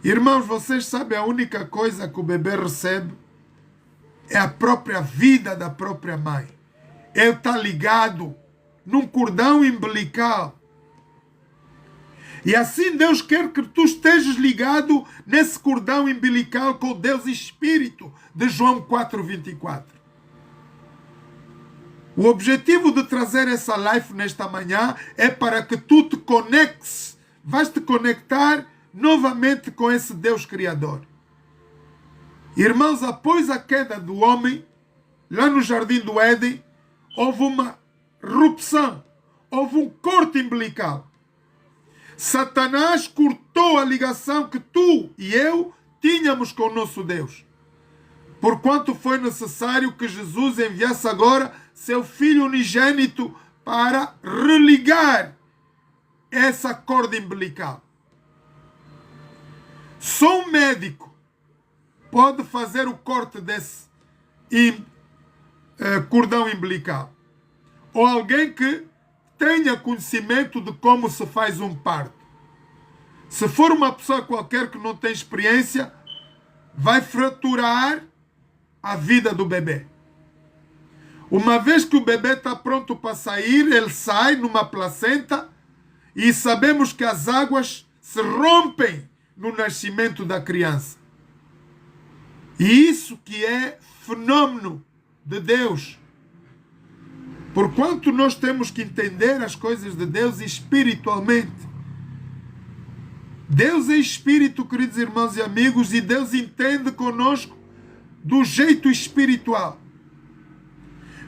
Irmãos, vocês sabem, a única coisa que o bebê recebe é a própria vida da própria mãe. Ele está ligado num cordão umbilical. E assim Deus quer que tu estejas ligado nesse cordão umbilical com Deus Espírito, de João 4:24. O objetivo de trazer essa live nesta manhã é para que tu te conectes, vais te conectar novamente com esse Deus Criador. Irmãos, após a queda do homem, lá no Jardim do Éden, houve uma rupção, houve um corte umbilical. Satanás cortou a ligação que tu e eu tínhamos com o nosso Deus. Porquanto foi necessário que Jesus enviasse agora seu Filho unigênito para religar essa corda umbilical. Só um médico pode fazer o corte desse cordão umbilical. Ou alguém que tenha conhecimento de como se faz um parto. Se for uma pessoa qualquer que não tem experiência, vai fraturar a vida do bebê. Uma vez que o bebê está pronto para sair, ele sai numa placenta e sabemos que as águas se rompem no nascimento da criança. E isso que é fenômeno de Deus. Porquanto nós temos que entender as coisas de Deus espiritualmente. Deus é espírito, queridos irmãos e amigos, e Deus entende conosco do jeito espiritual.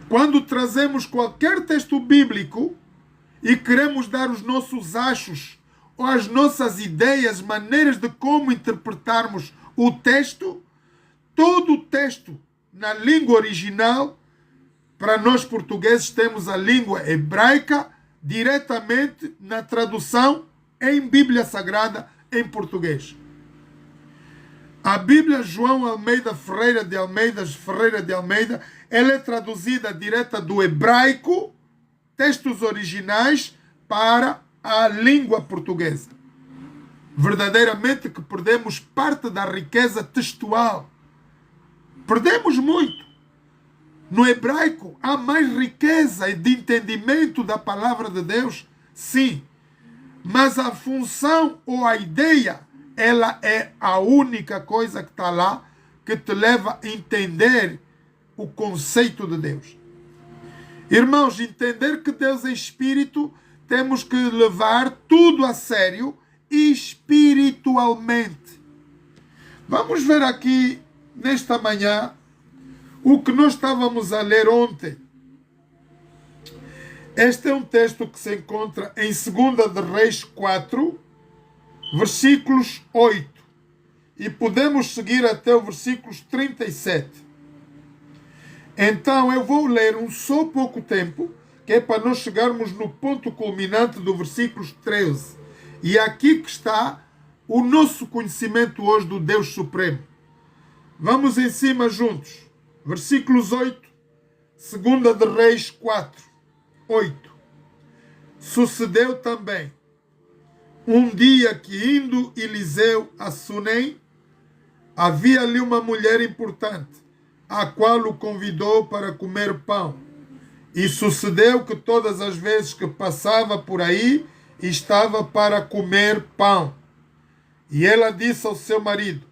Quando trazemos qualquer texto bíblico e queremos dar os nossos achos ou as nossas ideias, maneiras de como interpretarmos o texto, todo o texto na língua original. Para nós portugueses temos a língua hebraica diretamente na tradução em Bíblia Sagrada em português. A Bíblia João Almeida Ferreira de Almeida, ela é traduzida direta do hebraico, textos originais, para a língua portuguesa. Verdadeiramente que perdemos parte da riqueza textual. Perdemos muito. No hebraico há mais riqueza de entendimento da palavra de Deus, sim. Mas a função ou a ideia, ela é a única coisa que está lá que te leva a entender o conceito de Deus. Irmãos, entender que Deus é Espírito, temos que levar tudo a sério espiritualmente. Vamos ver aqui, nesta manhã, o que nós estávamos a ler ontem. Este é um texto que se encontra em 2 de Reis 4, versículos 8. E podemos seguir até o versículos 37. Então eu vou ler só pouco tempo, que é para nós chegarmos no ponto culminante do versículos 13. E é aqui que está o nosso conhecimento hoje do Deus Supremo. Vamos em cima juntos. Versículos 8, 2 de Reis 4, 8. Sucedeu também, um dia que indo Eliseu a Sunem, havia ali uma mulher importante, a qual o convidou para comer pão. E sucedeu que todas as vezes que passava por aí, estava para comer pão. E ela disse ao seu marido: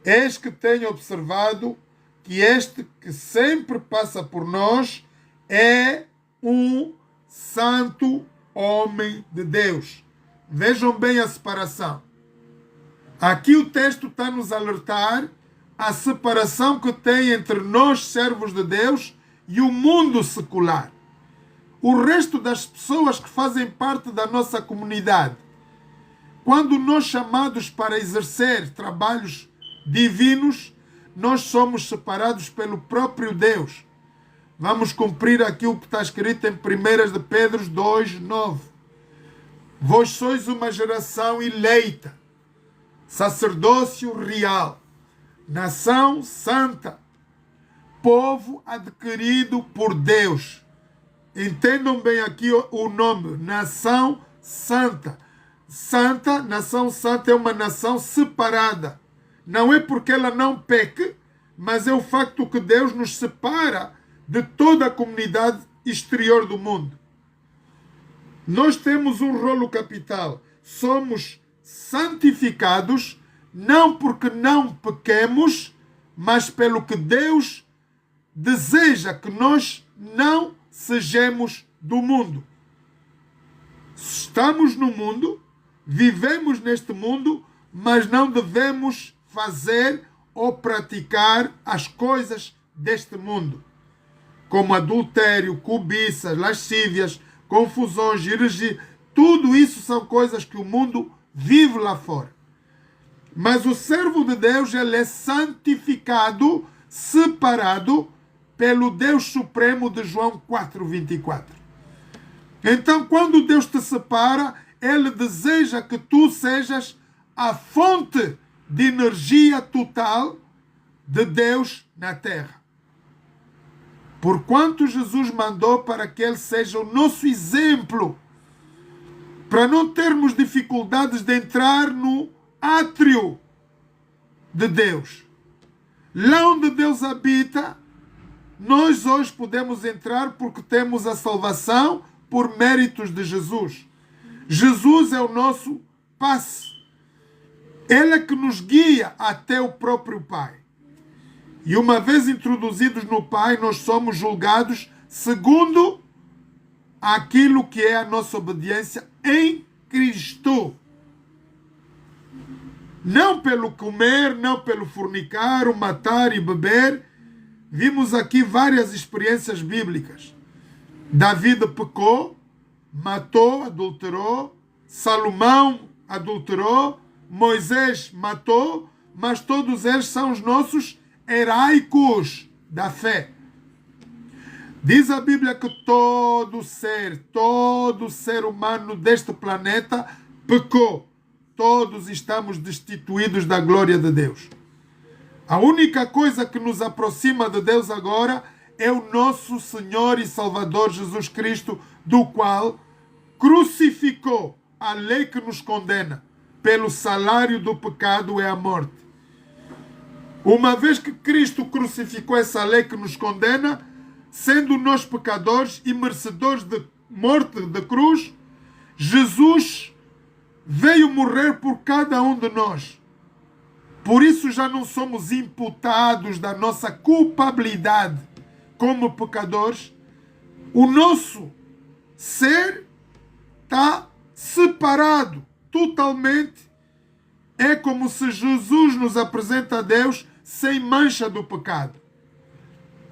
eis que tenho observado que este que sempre passa por nós é um santo homem de Deus. Vejam bem a separação. Aqui o texto está a nos alertar a separação que tem entre nós, servos de Deus, e o mundo secular. O resto das pessoas que fazem parte da nossa comunidade. Quando nós chamados para exercer trabalhos divinos, nós somos separados pelo próprio Deus. Vamos cumprir aqui o que está escrito em 1 de Pedro 2, 9. Vós sois uma geração eleita, sacerdócio real, nação santa, povo adquirido por Deus. Entendam bem aqui o nome, nação santa. Santa, nação santa é uma nação separada. Não é porque ela não peque, mas é o facto que Deus nos separa de toda a comunidade exterior do mundo. Nós temos um rolo capital. Somos santificados, não porque não pequemos, mas pelo que Deus deseja que nós não sejamos do mundo. Estamos no mundo, vivemos neste mundo, mas não devemos fazer ou praticar as coisas deste mundo, como adultério, cobiças, lascívias, confusões, heresia. Tudo isso são coisas que o mundo vive lá fora. Mas o servo de Deus, ele é santificado, separado pelo Deus Supremo de João 4:24. Então, quando Deus te separa, ele deseja que tu sejas a fonte de energia total de Deus na terra. Porquanto Jesus mandou para que ele seja o nosso exemplo, para não termos dificuldades de entrar no átrio de Deus. Lá onde Deus habita, nós hoje podemos entrar porque temos a salvação por méritos de Jesus. Jesus é o nosso passe. Ele é que nos guia até o próprio Pai. E uma vez introduzidos no Pai, nós somos julgados segundo aquilo que é a nossa obediência em Cristo. Não pelo comer, não pelo fornicar, o matar e beber. Vimos aqui várias experiências bíblicas. Davi pecou, matou, adulterou. Salomão adulterou. Moisés matou. Mas todos eles são os nossos heróicos da fé. Diz a Bíblia que todo ser humano deste planeta pecou. Todos estamos destituídos da glória de Deus. A única coisa que nos aproxima de Deus agora é o nosso Senhor e Salvador Jesus Cristo, do qual crucificou a lei que nos condena. Pelo salário do pecado é a morte. Uma vez que Cristo crucificou essa lei que nos condena, sendo nós pecadores e merecedores de morte de cruz, Jesus veio morrer por cada um de nós. Por isso já não somos imputados da nossa culpabilidade como pecadores. O nosso ser está separado totalmente. É como se Jesus nos apresenta a Deus sem mancha do pecado.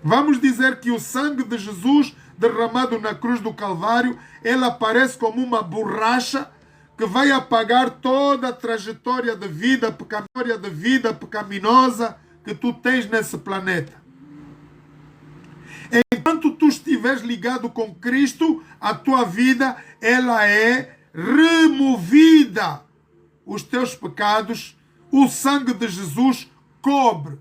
Vamos dizer que o sangue de Jesus derramado na cruz do Calvário, ele aparece como uma borracha que vai apagar toda a trajetória de vida pecaminosa que tu tens nesse planeta. Enquanto tu estiveres ligado com Cristo, a tua vida ela é removida. Os teus pecados, o sangue de Jesus cobre.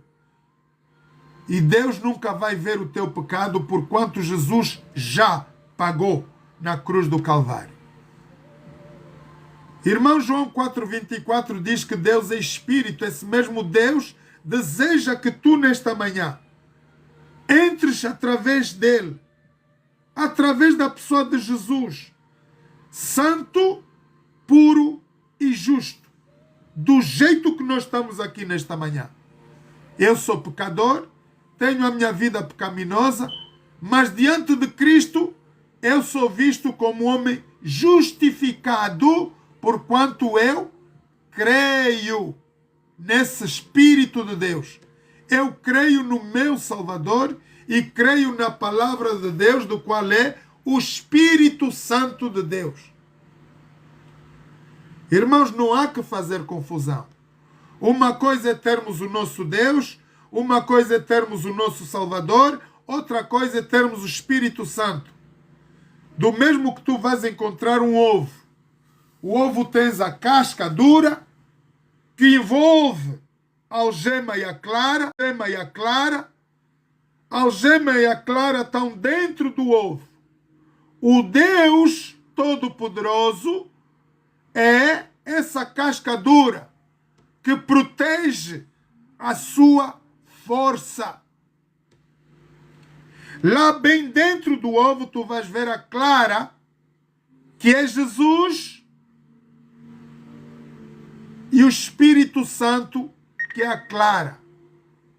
E Deus nunca vai ver o teu pecado, porquanto Jesus já pagou na cruz do Calvário. Irmão João 4,24 diz que Deus é Espírito. Esse mesmo Deus deseja que tu nesta manhã entres através dele, através da pessoa de Jesus, santo, puro e justo, do jeito que nós estamos aqui nesta manhã. Eu sou pecador, tenho a minha vida pecaminosa, mas diante de Cristo eu sou visto como homem justificado, porquanto eu creio nesse Espírito de Deus. Eu creio no meu Salvador e creio na palavra de Deus, do qual é o Espírito Santo de Deus. Irmãos, não há que fazer confusão. Uma coisa é termos o nosso Deus, uma coisa é termos o nosso Salvador, outra coisa é termos o Espírito Santo. Do mesmo que tu vais encontrar um ovo. O ovo tens a casca dura, que envolve a algema e a clara. A algema e a clara estão dentro do ovo. O Deus Todo-Poderoso é essa casca dura que protege a sua força. Lá bem dentro do ovo tu vais ver a clara, que é Jesus, e o Espírito Santo, que é a clara.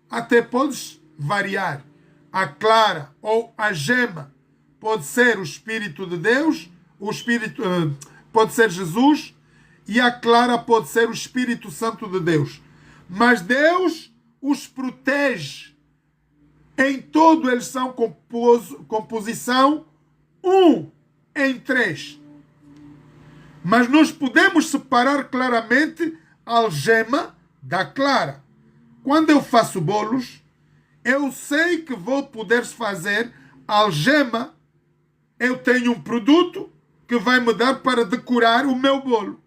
Até podes variar. A clara ou a gema pode ser o Espírito de Deus, pode ser Jesus, e a clara pode ser o Espírito Santo de Deus. Mas Deus os protege. Em todo eles são composição 1 em 3. Mas nós podemos separar claramente a algema da clara. Quando eu faço bolos, eu sei que vou poder fazer a algema. Eu tenho um produto que vai me dar para decorar o meu bolo.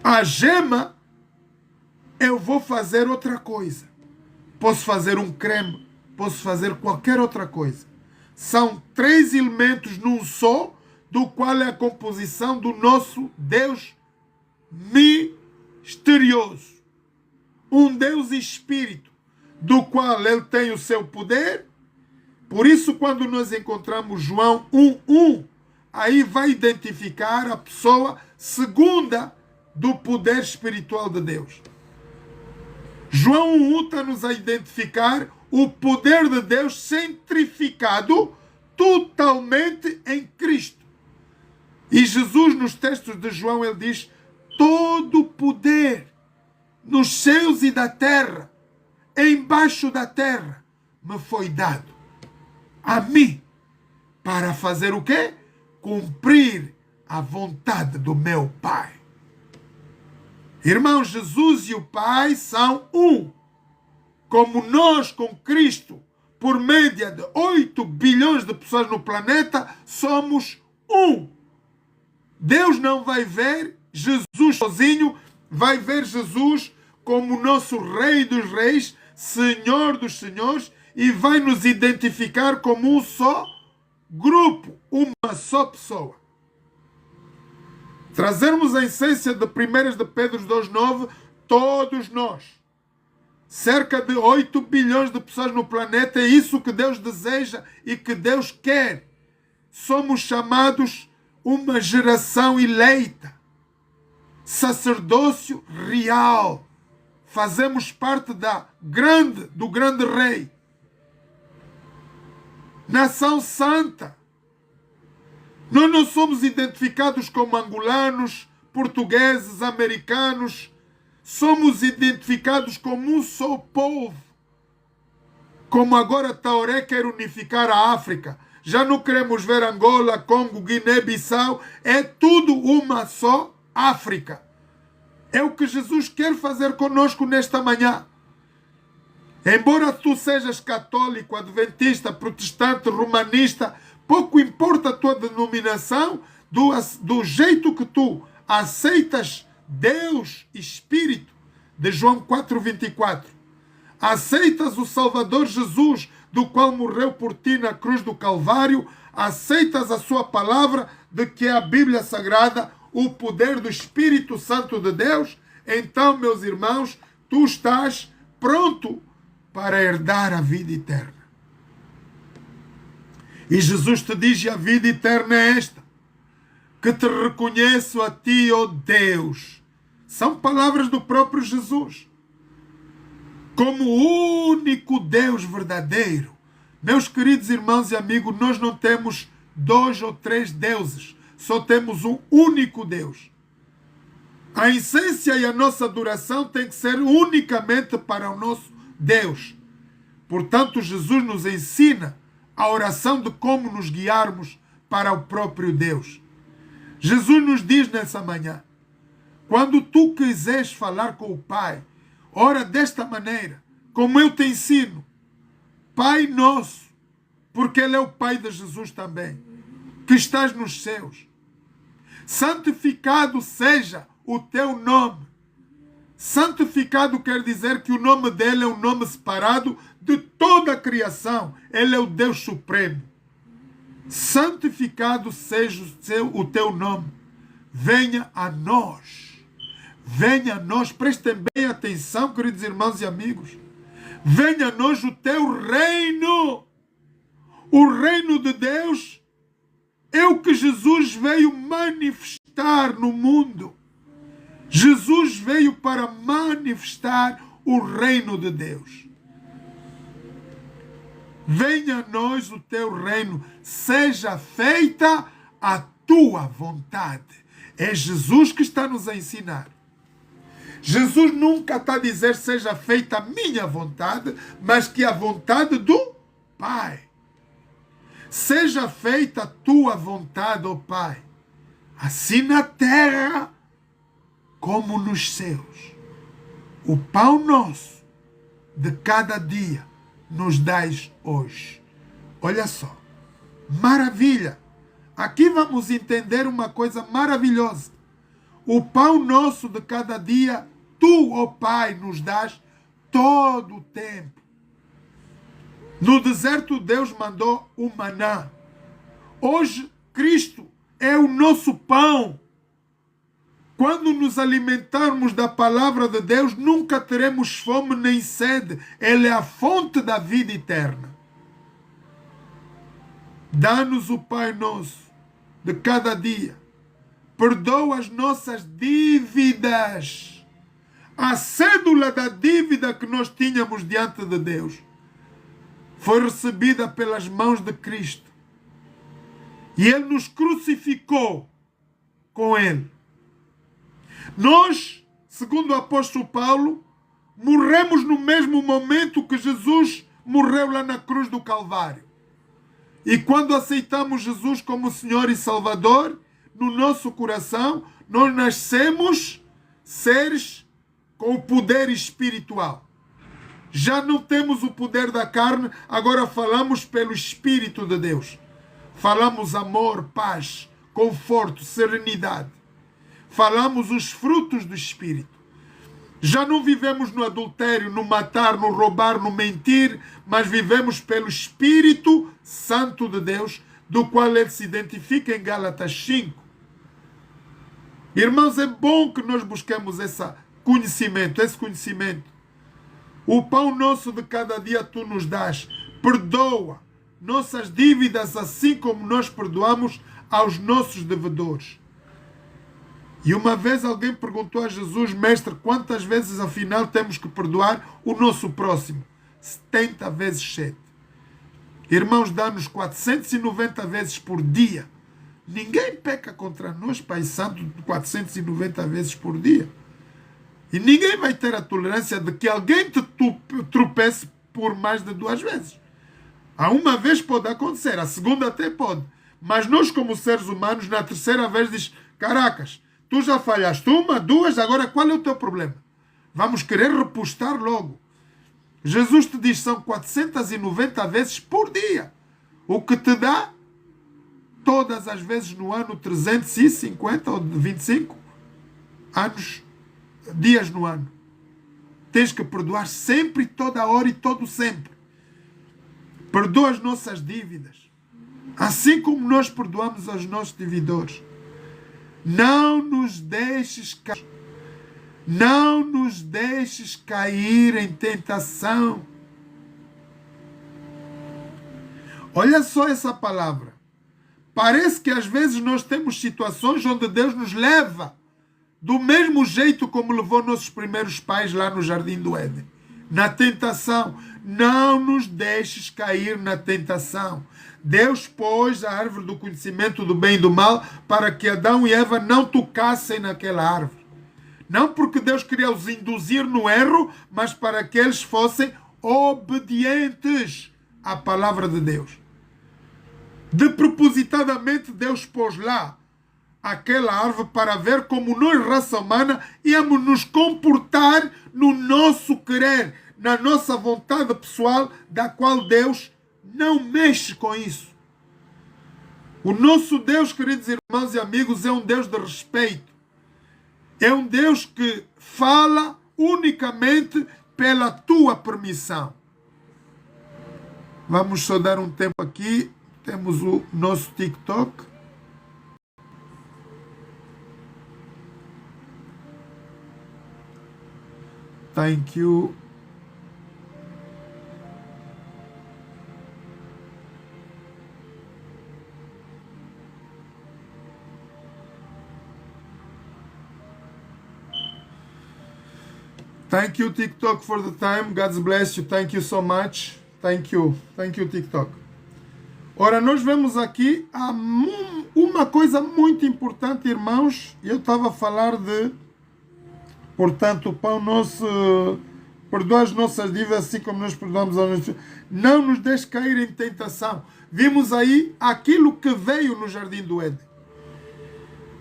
A gema, eu vou fazer outra coisa. Posso fazer um creme, posso fazer qualquer outra coisa. São 3 elementos num só, do qual é a composição do nosso Deus misterioso. Um Deus Espírito, do qual ele tem o seu poder. Por isso, quando nós encontramos João 1:1, aí vai identificar a pessoa segunda do poder espiritual de Deus. João 1:1 está-nos a identificar o poder de Deus centrificado totalmente em Cristo. E Jesus, nos textos de João, ele diz: todo o poder nos céus e da terra, embaixo da terra, me foi dado a mim, para fazer o quê? Cumprir a vontade do meu Pai. Irmãos, Jesus e o Pai são um. como nós com Cristo, por média de 8 bilhões de pessoas no planeta, somos um. Deus não vai ver Jesus sozinho, vai ver Jesus como nosso Rei dos Reis, Senhor dos Senhores, e vai nos identificar como um só grupo, uma só pessoa. Trazermos a essência de 1 de Pedro 2,9, todos nós, cerca de 8 bilhões de pessoas no planeta, é isso que Deus deseja e que Deus quer. Somos chamados uma geração eleita, sacerdócio real. Fazemos parte do grande rei. Nação santa. Nós não somos identificados como angolanos, portugueses, americanos. Somos identificados como um só povo. Como agora Traoré quer unificar a África. Já não queremos ver Angola, Congo, Guiné-Bissau. É tudo uma só África. É o que Jesus quer fazer conosco nesta manhã. Embora tu sejas católico, adventista, protestante, romanista, pouco importa a tua denominação, do jeito que tu aceitas Deus, Espírito, de João 4,24. Aceitas o Salvador Jesus, do qual morreu por ti na cruz do Calvário, aceitas a sua palavra, de que é a Bíblia Sagrada, o poder do Espírito Santo de Deus, então, meus irmãos, tu estás pronto para herdar a vida eterna. E Jesus te diz: a vida eterna é esta, que te reconheço a ti, ó Deus. São palavras do próprio Jesus. Como o único Deus verdadeiro. Meus queridos irmãos e amigos, nós não temos 2 ou 3 deuses. Só temos um único Deus. A essência e a nossa adoração tem que ser unicamente para o nosso Deus. Portanto, Jesus nos ensina a oração de como nos guiarmos para o próprio Deus. Jesus nos diz nessa manhã: quando tu quiseres falar com o Pai, ora desta maneira, como eu te ensino. Pai nosso, porque Ele é o Pai de Jesus também, que estás nos céus. Santificado seja o teu nome. Santificado quer dizer que o nome dele é um nome separado de toda a criação. Ele é o Deus Supremo. Santificado seja o teu nome. Venha a nós. Venha a nós. Prestem bem atenção, queridos irmãos e amigos. Venha a nós o teu reino. O reino de Deus é o que Jesus veio manifestar no mundo. Jesus veio para manifestar o reino de Deus. Venha a nós o teu reino, seja feita a tua vontade. É Jesus que está nos a ensinar. Jesus nunca está a dizer seja feita a minha vontade, mas que a vontade do Pai. Seja feita a tua vontade, ó Pai, assim na terra como nos céus. O pão nosso de cada dia nos dais hoje. Olha só, maravilha. Aqui vamos entender uma coisa maravilhosa. O pão nosso de cada dia, tu, ó Pai, nos dás todo o tempo. No deserto, Deus mandou o maná. Hoje, Cristo é o nosso pão. Quando nos alimentarmos da palavra de Deus, nunca teremos fome nem sede. Ele é a fonte da vida eterna. Dá-nos o Pai nosso de cada dia. Perdoa as nossas dívidas. A cédula da dívida que nós tínhamos diante de Deus foi recebida pelas mãos de Cristo. E Ele nos crucificou com Ele. Nós, segundo o apóstolo Paulo, morremos no mesmo momento que Jesus morreu lá na cruz do Calvário. E quando aceitamos Jesus como Senhor e Salvador, no nosso coração, nós nascemos seres com o poder espiritual. Já não temos o poder da carne, agora falamos pelo Espírito de Deus. Falamos amor, paz, conforto, serenidade. Falamos os frutos do Espírito. Já não vivemos no adultério, no matar, no roubar, no mentir, mas vivemos pelo Espírito Santo de Deus, do qual ele se identifica em Gálatas 5. Irmãos, é bom que nós busquemos esse conhecimento. O pão nosso de cada dia tu nos dás. Perdoa nossas dívidas, assim como nós perdoamos aos nossos devedores. E uma vez alguém perguntou a Jesus: Mestre, quantas vezes afinal temos que perdoar o nosso próximo? 70 vezes 7. Irmãos, dá-nos 490 vezes por dia. Ninguém peca contra nós, Pai Santo, 490 vezes por dia. E ninguém vai ter a tolerância de que alguém te tropece por mais de 2 vezes. A uma vez pode acontecer, a segunda até pode. Mas nós, como seres humanos, na terceira vez diz: caracas, tu já falhaste 1, 2, agora qual é o teu problema? Vamos querer repostar logo. Jesus te diz: são 490 vezes por dia. O que te dá todas as vezes no ano 350 ou 25 anos, dias no ano. Tens que perdoar sempre, toda hora e todo sempre. Perdoa as nossas dívidas, assim como nós perdoamos aos nossos devedores. Não nos deixes cair. Não nos deixes cair em tentação. Olha só essa palavra. Parece que às vezes nós temos situações onde Deus nos leva do mesmo jeito como levou nossos primeiros pais lá no Jardim do Éden. Na tentação. Não nos deixes cair na tentação. Deus pôs a árvore do conhecimento do bem e do mal para que Adão e Eva não tocassem naquela árvore. Não porque Deus queria os induzir no erro, mas para que eles fossem obedientes à palavra de Deus. De propositadamente Deus pôs lá aquela árvore para ver como nós, raça humana, íamos nos comportar no nosso querer, na nossa vontade pessoal, da qual Deus não mexe com isso. O nosso Deus, queridos irmãos e amigos, é um Deus de respeito. É um Deus que fala unicamente pela tua permissão. Vamos só dar um tempo aqui. Temos o nosso TikTok. Thank you. Thank you, TikTok, for the time. God bless you. Thank you so much. Thank you. Thank you, TikTok. Ora, nós vemos aqui uma coisa muito importante, irmãos. Eu estava a falar de, portanto, o pão nosso, perdoa as nossas dívidas, assim como nós perdoamos aos nossos. Não nos deixe cair em tentação. Vimos aí aquilo que veio no Jardim do Éden.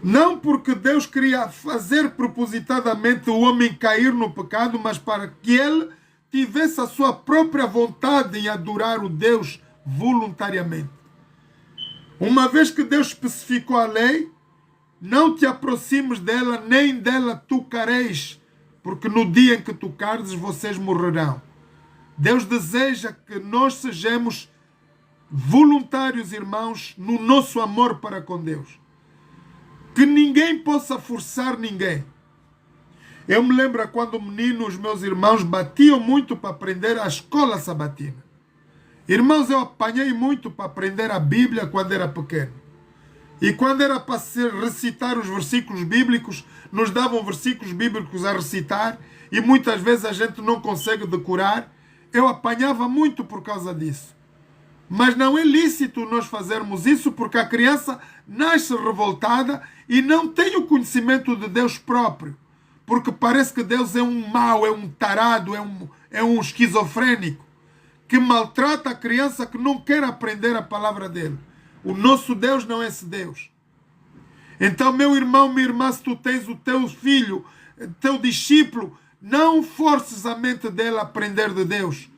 Não porque Deus queria fazer propositadamente o homem cair no pecado, mas para que ele tivesse a sua própria vontade em adorar o Deus voluntariamente. Uma vez que Deus especificou a lei, não te aproximes dela, nem dela tocareis, porque no dia em que tocares, vocês morrerão. Deus deseja que nós sejamos voluntários, irmãos, no nosso amor para com Deus. Que ninguém possa forçar ninguém. Eu me lembro quando menino, os meus irmãos batiam muito para aprender a escola sabatina. Irmãos, eu apanhei muito para aprender a Bíblia quando era pequeno. E quando era para recitar os versículos bíblicos, nos davam versículos bíblicos a recitar e muitas vezes a gente não consegue decorar. Eu apanhava muito por causa disso. Mas não é lícito nós fazermos isso porque a criança nasce revoltada e não tem o conhecimento de Deus próprio. Porque parece que Deus é um mau, é um tarado, é um esquizofrênico que maltrata a criança que não quer aprender a palavra dele. O nosso Deus não é esse Deus. Então, meu irmão, minha irmã, se tu tens o teu filho, teu discípulo, Não forces a mente dele a aprender de Deus.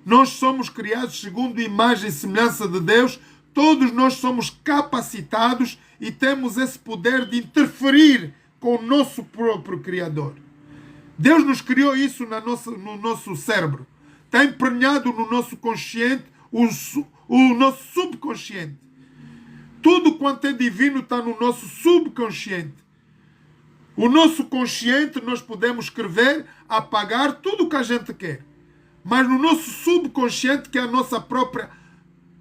Nós somos criados segundo a imagem e semelhança de Deus. Todos nós somos capacitados e temos esse poder de interferir com o nosso próprio Criador. Deus nos criou isso no nosso cérebro. Está emprenhado no nosso consciente, o nosso subconsciente. Tudo quanto é divino está no nosso subconsciente. O nosso consciente nós podemos escrever, apagar tudo o que a gente quer. Mas no nosso subconsciente, que é a nossa própria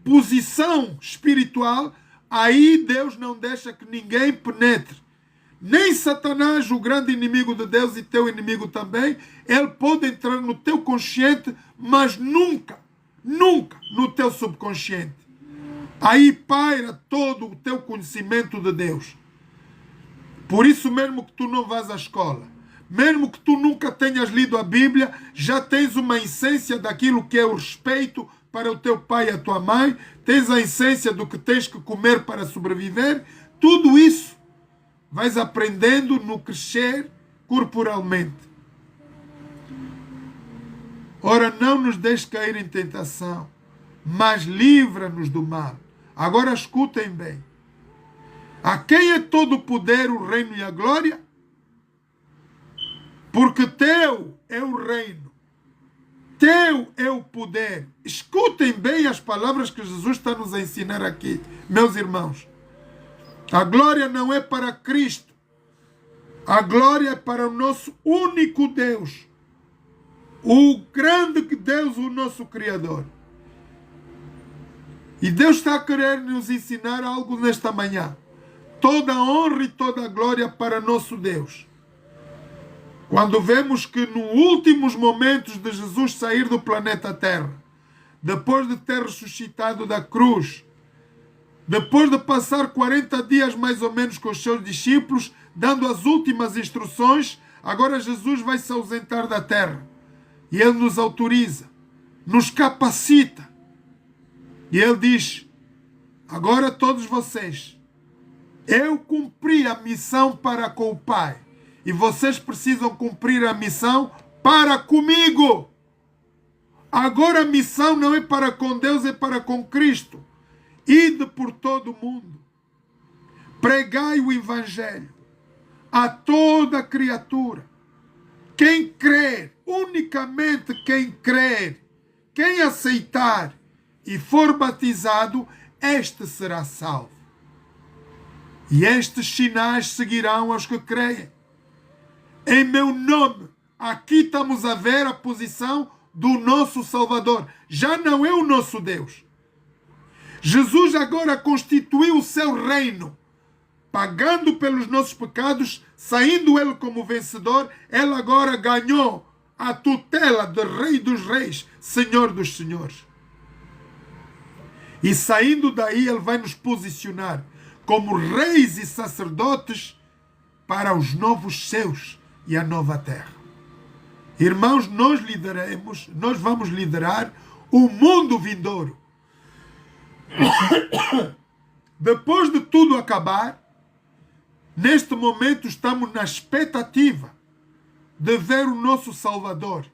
posição espiritual, aí Deus não deixa que ninguém penetre. Nem Satanás, o grande inimigo de Deus e teu inimigo também, ele pode entrar no teu consciente, mas nunca, nunca no teu subconsciente. Aí paira todo o teu conhecimento de Deus. Por isso mesmo que tu não vás à escola, mesmo que tu nunca tenhas lido a Bíblia, já tens uma essência daquilo que é o respeito para o teu pai e a tua mãe, tens a essência do que tens que comer para sobreviver. Tudo isso vais aprendendo no crescer corporalmente. Ora, não nos deixes cair em tentação, mas livra-nos do mal. Agora escutem bem. A quem é todo o poder, o reino e a glória? Porque teu é o reino, teu é o poder. Escutem bem as palavras que Jesus está nos a ensinar aqui, meus irmãos. A glória não é para Cristo. A glória é para o nosso único Deus. O grande Deus, o nosso Criador. E Deus está a querer nos ensinar algo nesta manhã. Toda a honra e toda a glória para nosso Deus. Quando vemos que nos últimos momentos de Jesus sair do planeta Terra, depois de ter ressuscitado da cruz, depois de passar 40 dias mais ou menos com os seus discípulos, dando as últimas instruções, agora Jesus vai se ausentar da terra. E Ele nos autoriza, nos capacita. E Ele diz, agora todos vocês, eu cumpri a missão para com o Pai. E vocês precisam cumprir a missão para comigo. Agora a missão não é para com Deus, é para com Cristo. Ide por todo o mundo. Pregai o Evangelho a toda criatura. Quem crer, unicamente quem crer, quem aceitar e for batizado, este será salvo. E estes sinais seguirão aos que creem. Em meu nome, aqui estamos a ver a posição do nosso Salvador. Já não é o nosso Deus. Jesus agora constituiu o seu reino, pagando pelos nossos pecados, saindo ele como vencedor. Ele agora ganhou a tutela de Rei dos Reis, Senhor dos Senhores. E saindo daí, ele vai nos posicionar como reis e sacerdotes para os novos céus e a nova terra. Irmãos, nós vamos liderar o mundo vindouro. Depois de tudo acabar, neste momento estamos na expectativa de ver o nosso Salvador.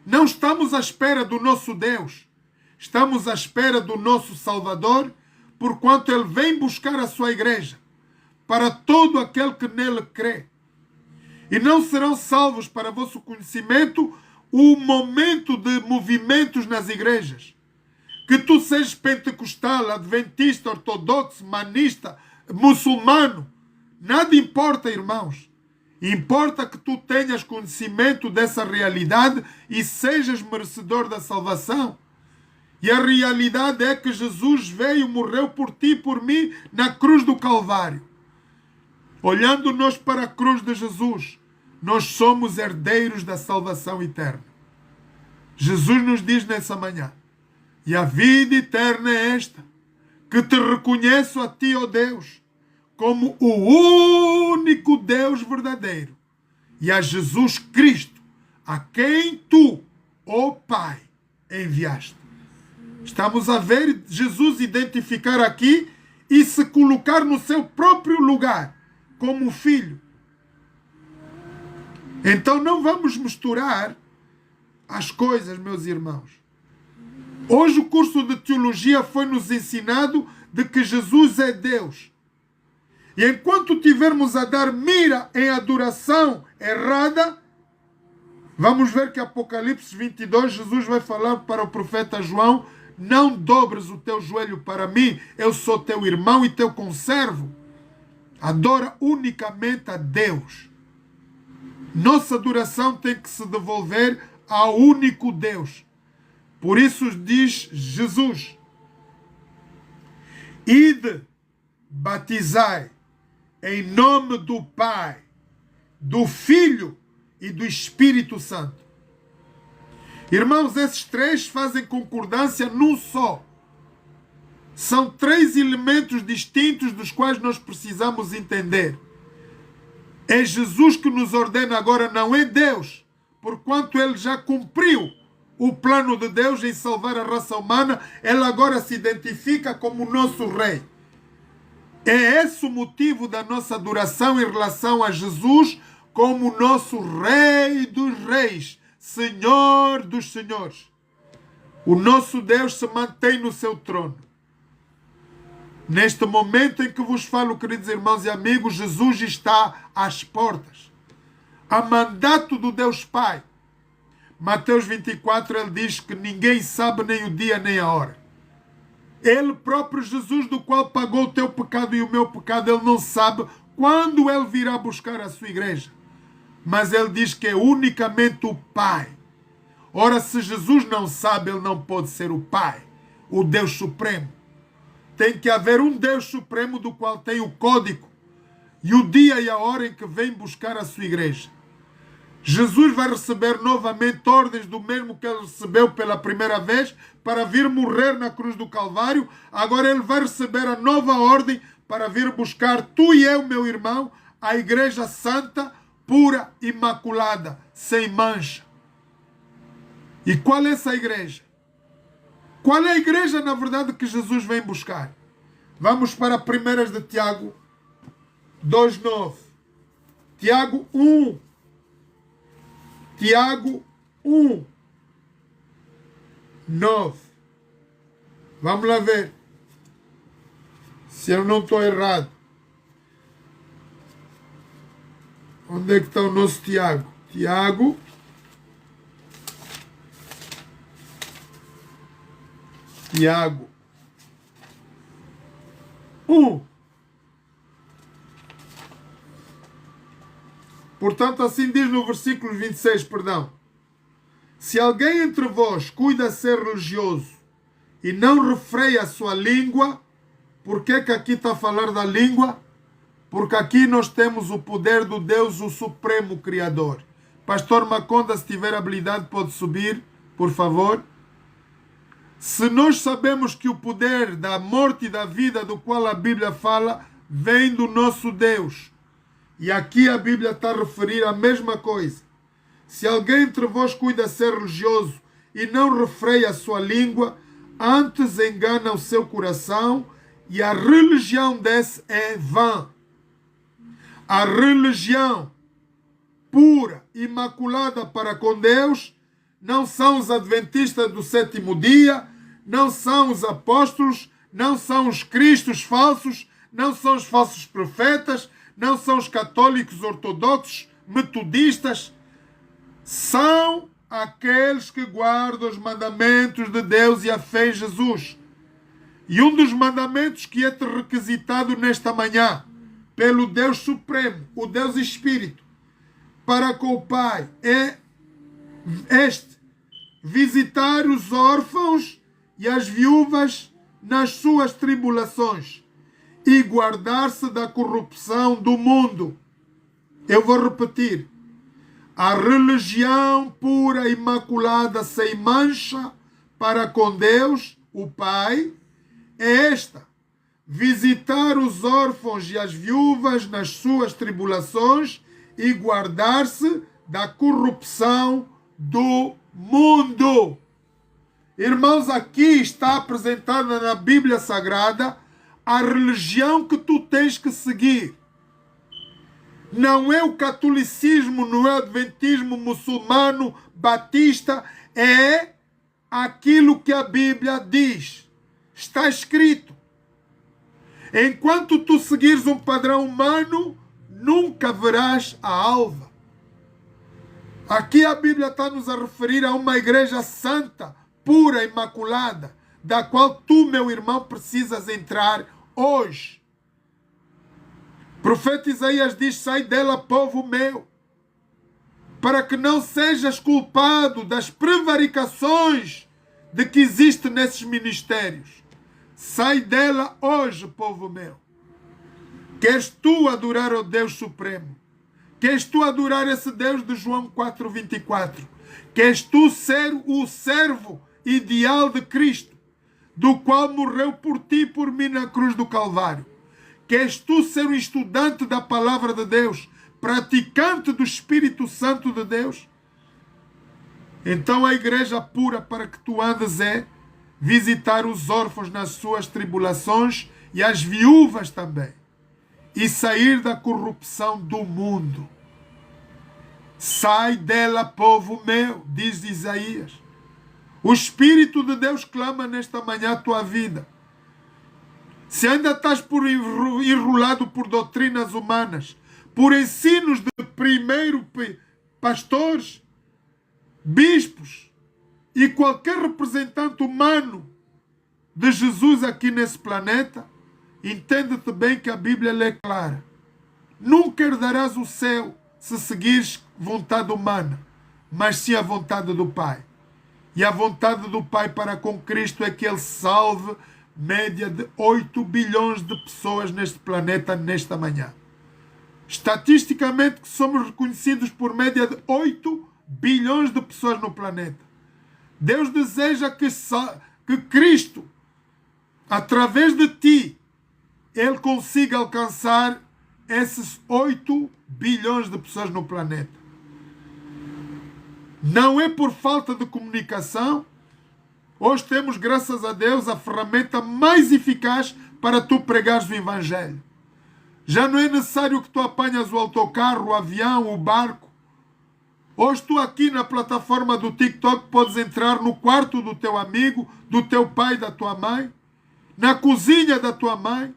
Não estamos à espera do nosso Deus. Estamos à espera do nosso Salvador, porquanto Ele vem buscar a sua igreja, para todo aquele que nele crê. E não serão salvos, para vosso conhecimento, o momento de movimentos nas igrejas. Que tu sejas pentecostal, adventista, ortodoxo, manista, muçulmano. Nada importa, irmãos. Importa que tu tenhas conhecimento dessa realidade e sejas merecedor da salvação. E a realidade é que Jesus veio, morreu por ti e por mim na cruz do Calvário. Olhando nós para a cruz de Jesus, nós somos herdeiros da salvação eterna. Jesus nos diz nessa manhã, e a vida eterna é esta, que te reconheço a ti, ó Deus, como o único Deus verdadeiro, e a Jesus Cristo, a quem tu, ó Pai, enviaste. Estamos a ver Jesus identificar aqui e se colocar no seu próprio lugar, como filho. Então não vamos misturar as coisas, meus irmãos. Hoje o curso de teologia foi nos ensinado de que Jesus é Deus. E enquanto tivermos a dar mira em adoração errada, vamos ver que Apocalipse 22, Jesus vai falar para o profeta João: não dobres o teu joelho para mim, eu sou teu irmão e teu conservo. Adora unicamente a Deus. Nossa adoração tem que se devolver ao único Deus. Por isso diz Jesus: ide, batizai em nome do Pai, do Filho e do Espírito Santo. Irmãos, esses três fazem concordância num só. São três elementos distintos dos quais nós precisamos entender. É Jesus que nos ordena agora, não é Deus, porquanto ele já cumpriu o plano de Deus em salvar a raça humana. Ele agora se identifica como o nosso rei. É esse o motivo da nossa adoração em relação a Jesus como o nosso Rei dos Reis, Senhor dos Senhores. O nosso Deus se mantém no seu trono. Neste momento em que vos falo, queridos irmãos e amigos, Jesus está às portas. A mandato do Deus Pai. Mateus 24, ele diz que ninguém sabe nem o dia nem a hora. Ele próprio, Jesus, do qual pagou o teu pecado e o meu pecado, ele não sabe quando ele virá buscar a sua igreja. Mas ele diz que é unicamente o Pai. Ora, se Jesus não sabe, ele não pode ser o Pai, o Deus Supremo. Tem que haver um Deus Supremo do qual tem o código e o dia e a hora em que vem buscar a sua igreja. Jesus vai receber novamente ordens do mesmo que ele recebeu pela primeira vez para vir morrer na cruz do Calvário. Agora ele vai receber a nova ordem para vir buscar tu e eu, meu irmão, a igreja santa, pura, imaculada, sem mancha. E qual é essa igreja? Qual é a igreja, na verdade, que Jesus vem buscar? Vamos para 1 de Tiago 2:9. Tiago 1. Tiago 1, 9. Vamos lá ver se eu não estou errado. Onde é que está o nosso Tiago? Tiago. Tiago 1. Portanto, assim diz no versículo 26, perdão. Se alguém entre vós cuida ser religioso e não refreia a sua língua, por que aqui está a falar da língua? Porque aqui nós temos o poder do Deus, o Supremo Criador. Pastor Maconda, se tiver habilidade, pode subir, por favor. Se nós sabemos que o poder da morte e da vida do qual a Bíblia fala vem do nosso Deus, e aqui a Bíblia está a referir a mesma coisa. Se alguém entre vós cuida ser religioso e não refreia a sua língua, antes engana o seu coração, e a religião desse é vã. A religião pura, imaculada para com Deus, não são os adventistas do sétimo dia, não são os apóstolos, não são os cristos falsos, não são os falsos profetas, não são os católicos ortodoxos, metodistas. São aqueles que guardam os mandamentos de Deus e a fé em Jesus. E um dos mandamentos que é-te requisitado nesta manhã, pelo Deus Supremo, o Deus Espírito, para com o Pai, é este: visitar os órfãos e as viúvas nas suas tribulações e guardar-se da corrupção do mundo. Eu vou repetir. A religião pura, imaculada, sem mancha para com Deus, o Pai, é esta: visitar os órfãos e as viúvas nas suas tribulações e guardar-se da corrupção do mundo. Irmãos, aqui está apresentada na Bíblia Sagrada a religião que tu tens que seguir. Não é o catolicismo, não é o adventismo muçulmano, batista, é aquilo que a Bíblia diz. Está escrito. Enquanto tu seguires um padrão humano, nunca verás a alva. Aqui a Bíblia está nos a referir a uma igreja santa, pura, imaculada, da qual tu, meu irmão, precisas entrar hoje. O profeta Isaías diz: sai dela, povo meu, para que não sejas culpado das prevaricações de que existe nesses ministérios. Sai dela hoje, povo meu. Queres tu adorar o Deus Supremo? Queres tu adorar esse Deus de João 4:24? Queres tu ser o servo ideal de Cristo, do qual morreu por ti e por mim na cruz do Calvário? Queres tu ser um estudante da palavra de Deus, praticante do Espírito Santo de Deus? Então a igreja pura para que tu andes é visitar os órfãos nas suas tribulações e as viúvas também, e sair da corrupção do mundo. Sai dela, povo meu, diz Isaías. O Espírito de Deus clama nesta manhã a tua vida. Se ainda estás enrolado por doutrinas humanas, por ensinos de primeiro pastores, bispos e qualquer representante humano de Jesus aqui nesse planeta, entende-te bem que a Bíblia é clara. Nunca herdarás o céu se seguires vontade humana, mas sim a vontade do Pai. E a vontade do Pai para com Cristo é que Ele salve média de 8 bilhões de pessoas neste planeta nesta manhã. Estatisticamente somos reconhecidos por média de 8 bilhões de pessoas no planeta. Deus deseja que Cristo, através de ti, Ele consiga alcançar esses 8 bilhões de pessoas no planeta. Não é por falta de comunicação. Hoje temos, graças a Deus, a ferramenta mais eficaz para tu pregares o Evangelho. Já não é necessário que tu apanhas o autocarro, o avião, o barco. Hoje tu aqui na plataforma do TikTok podes entrar no quarto do teu amigo, do teu pai, da tua mãe, na cozinha da tua mãe,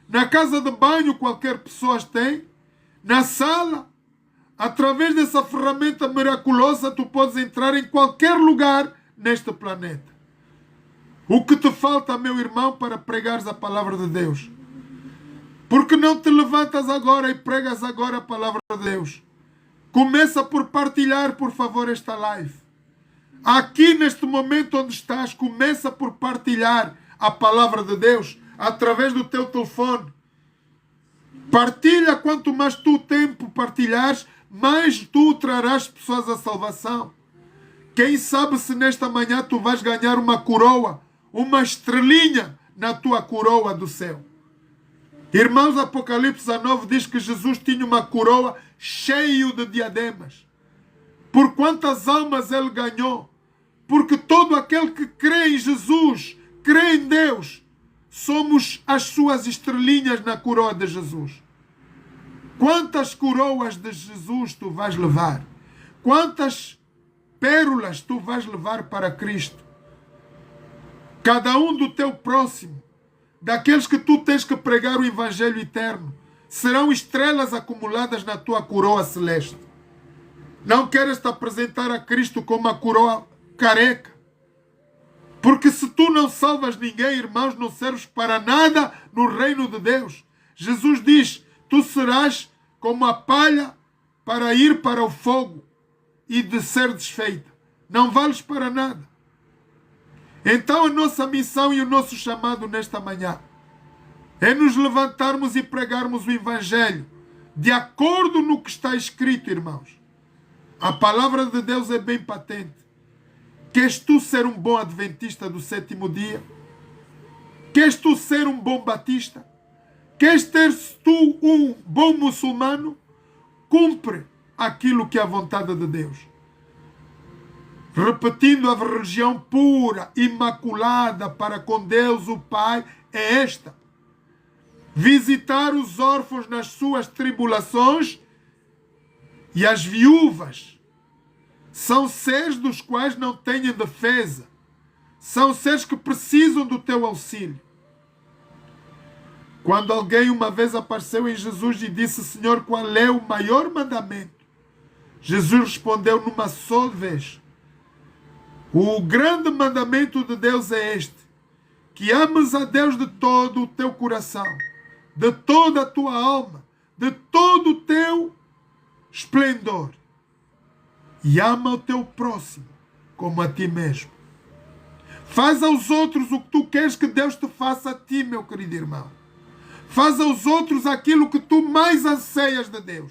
na casa de banho qualquer pessoa tem, na sala. Através dessa ferramenta miraculosa tu podes entrar em qualquer lugar neste planeta. O que te falta, meu irmão, para pregares a palavra de Deus? Porque não te levantas agora e pregas agora a palavra de Deus? Começa por partilhar, por favor, esta live. Aqui neste momento onde estás, começa por partilhar a palavra de Deus através do teu telefone. Partilha, quanto mais tu tempo partilhares, mais tu trarás pessoas à salvação. Quem sabe se nesta manhã tu vais ganhar uma coroa, uma estrelinha na tua coroa do céu. Irmãos, Apocalipse 19 diz que Jesus tinha uma coroa cheia de diademas. Por quantas almas ele ganhou? Porque todo aquele que crê em Jesus, crê em Deus, somos as suas estrelinhas na coroa de Jesus. Quantas coroas de Jesus tu vais levar? Quantas pérolas tu vais levar para Cristo? Cada um do teu próximo, daqueles que tu tens que pregar o Evangelho eterno, serão estrelas acumuladas na tua coroa celeste. Não queres te apresentar a Cristo como uma coroa careca. Porque se tu não salvas ninguém, irmãos, não serves para nada no reino de Deus. Jesus diz: tu serás como a palha para ir para o fogo e de ser desfeita. Não vales para nada. Então a nossa missão e o nosso chamado nesta manhã é nos levantarmos e pregarmos o Evangelho de acordo no que está escrito, irmãos. A palavra de Deus é bem patente. Queres tu ser um bom adventista do sétimo dia? Queres tu ser um bom batista? Queres ter tu um bom muçulmano? Cumpre aquilo que é a vontade de Deus. Repetindo, a religião pura, imaculada para com Deus o Pai é esta: visitar os órfãos nas suas tribulações E as viúvas são seres dos quais não têm defesa. São seres que precisam do teu auxílio. Quando alguém uma vez apareceu em Jesus e disse: Senhor, qual é o maior mandamento? Jesus respondeu numa só vez: o grande mandamento de Deus é este, que ames a Deus de todo o teu coração, de toda a tua alma, de todo o teu esplendor, e ama o teu próximo como a ti mesmo. Faz aos outros o que tu queres que Deus te faça a ti, meu querido irmão. Faz aos outros aquilo que tu mais anseias de Deus.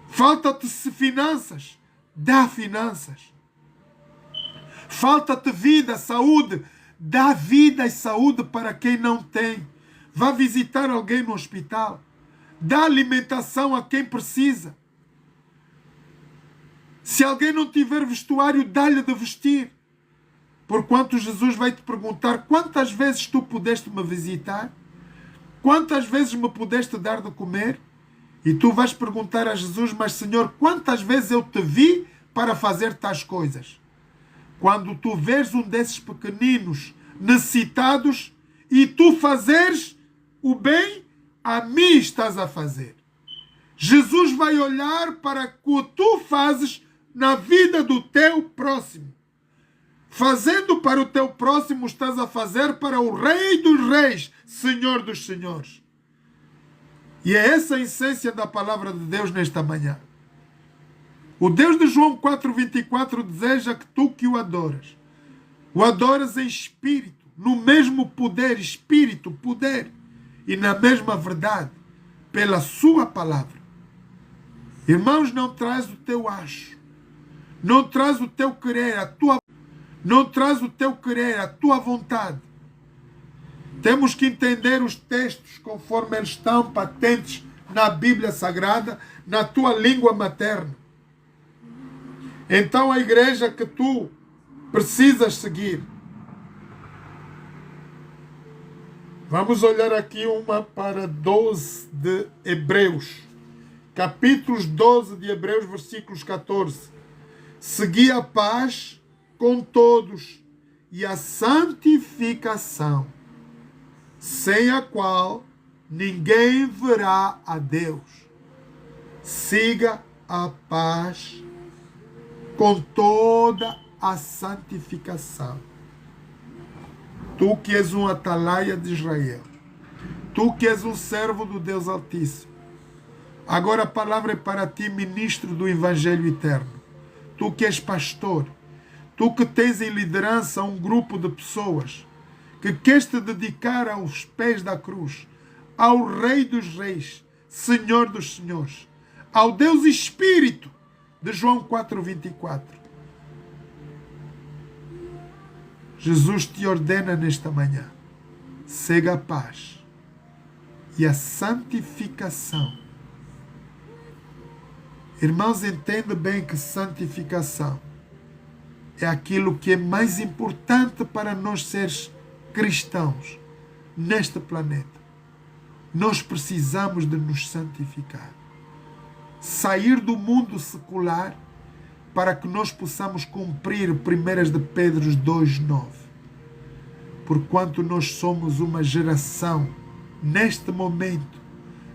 Falta-te finanças, dá finanças. Falta-te vida, saúde, dá vida e saúde para quem não tem. Vá visitar alguém no hospital. Dá alimentação a quem precisa. Se alguém não tiver vestuário, dá-lhe de vestir. Porquanto Jesus vai te perguntar: quantas vezes tu pudeste me visitar? Quantas vezes me pudeste dar de comer? E tu vais perguntar a Jesus: mas Senhor, quantas vezes eu te vi para fazer tais coisas? Quando tu vês um desses pequeninos necessitados e tu fazeres o bem, a mim estás a fazer. Jesus vai olhar para o que tu fazes na vida do teu próximo. Fazendo para o teu próximo, estás a fazer para o Rei dos Reis, Senhor dos Senhores. E é essa a essência da palavra de Deus nesta manhã. O Deus de João 4,24 deseja que tu que o adoras em espírito, no mesmo poder, espírito, poder, e na mesma verdade, pela sua palavra. Irmãos, não traz o teu acho, não traz o teu querer, não traz o teu querer, a tua vontade. Temos que entender os textos conforme eles estão patentes na Bíblia Sagrada, na tua língua materna. Então a igreja que tu precisas seguir. Vamos olhar aqui uma para 12 de Hebreus. Capítulos 12 de Hebreus, versículos 14. Segui a paz com todos e a santificação, sem a qual ninguém verá a Deus. Siga a paz com toda a santificação. Tu que és um atalaia de Israel, tu que és um servo do Deus Altíssimo, agora a palavra é para ti, ministro do Evangelho Eterno. Tu que és pastor, tu que tens em liderança um grupo de pessoas que queres te dedicar aos pés da cruz, ao Rei dos Reis, Senhor dos Senhores, ao Deus Espírito de João 4,24. Jesus te ordena nesta manhã: siga a paz e a santificação. Irmãos, entenda bem que santificação é aquilo que é mais importante para nós seres cristãos neste planeta. Nós precisamos de nos santificar. Sair do mundo secular para que nós possamos cumprir 1 de Pedro 2,9. Porquanto nós somos uma geração, neste momento,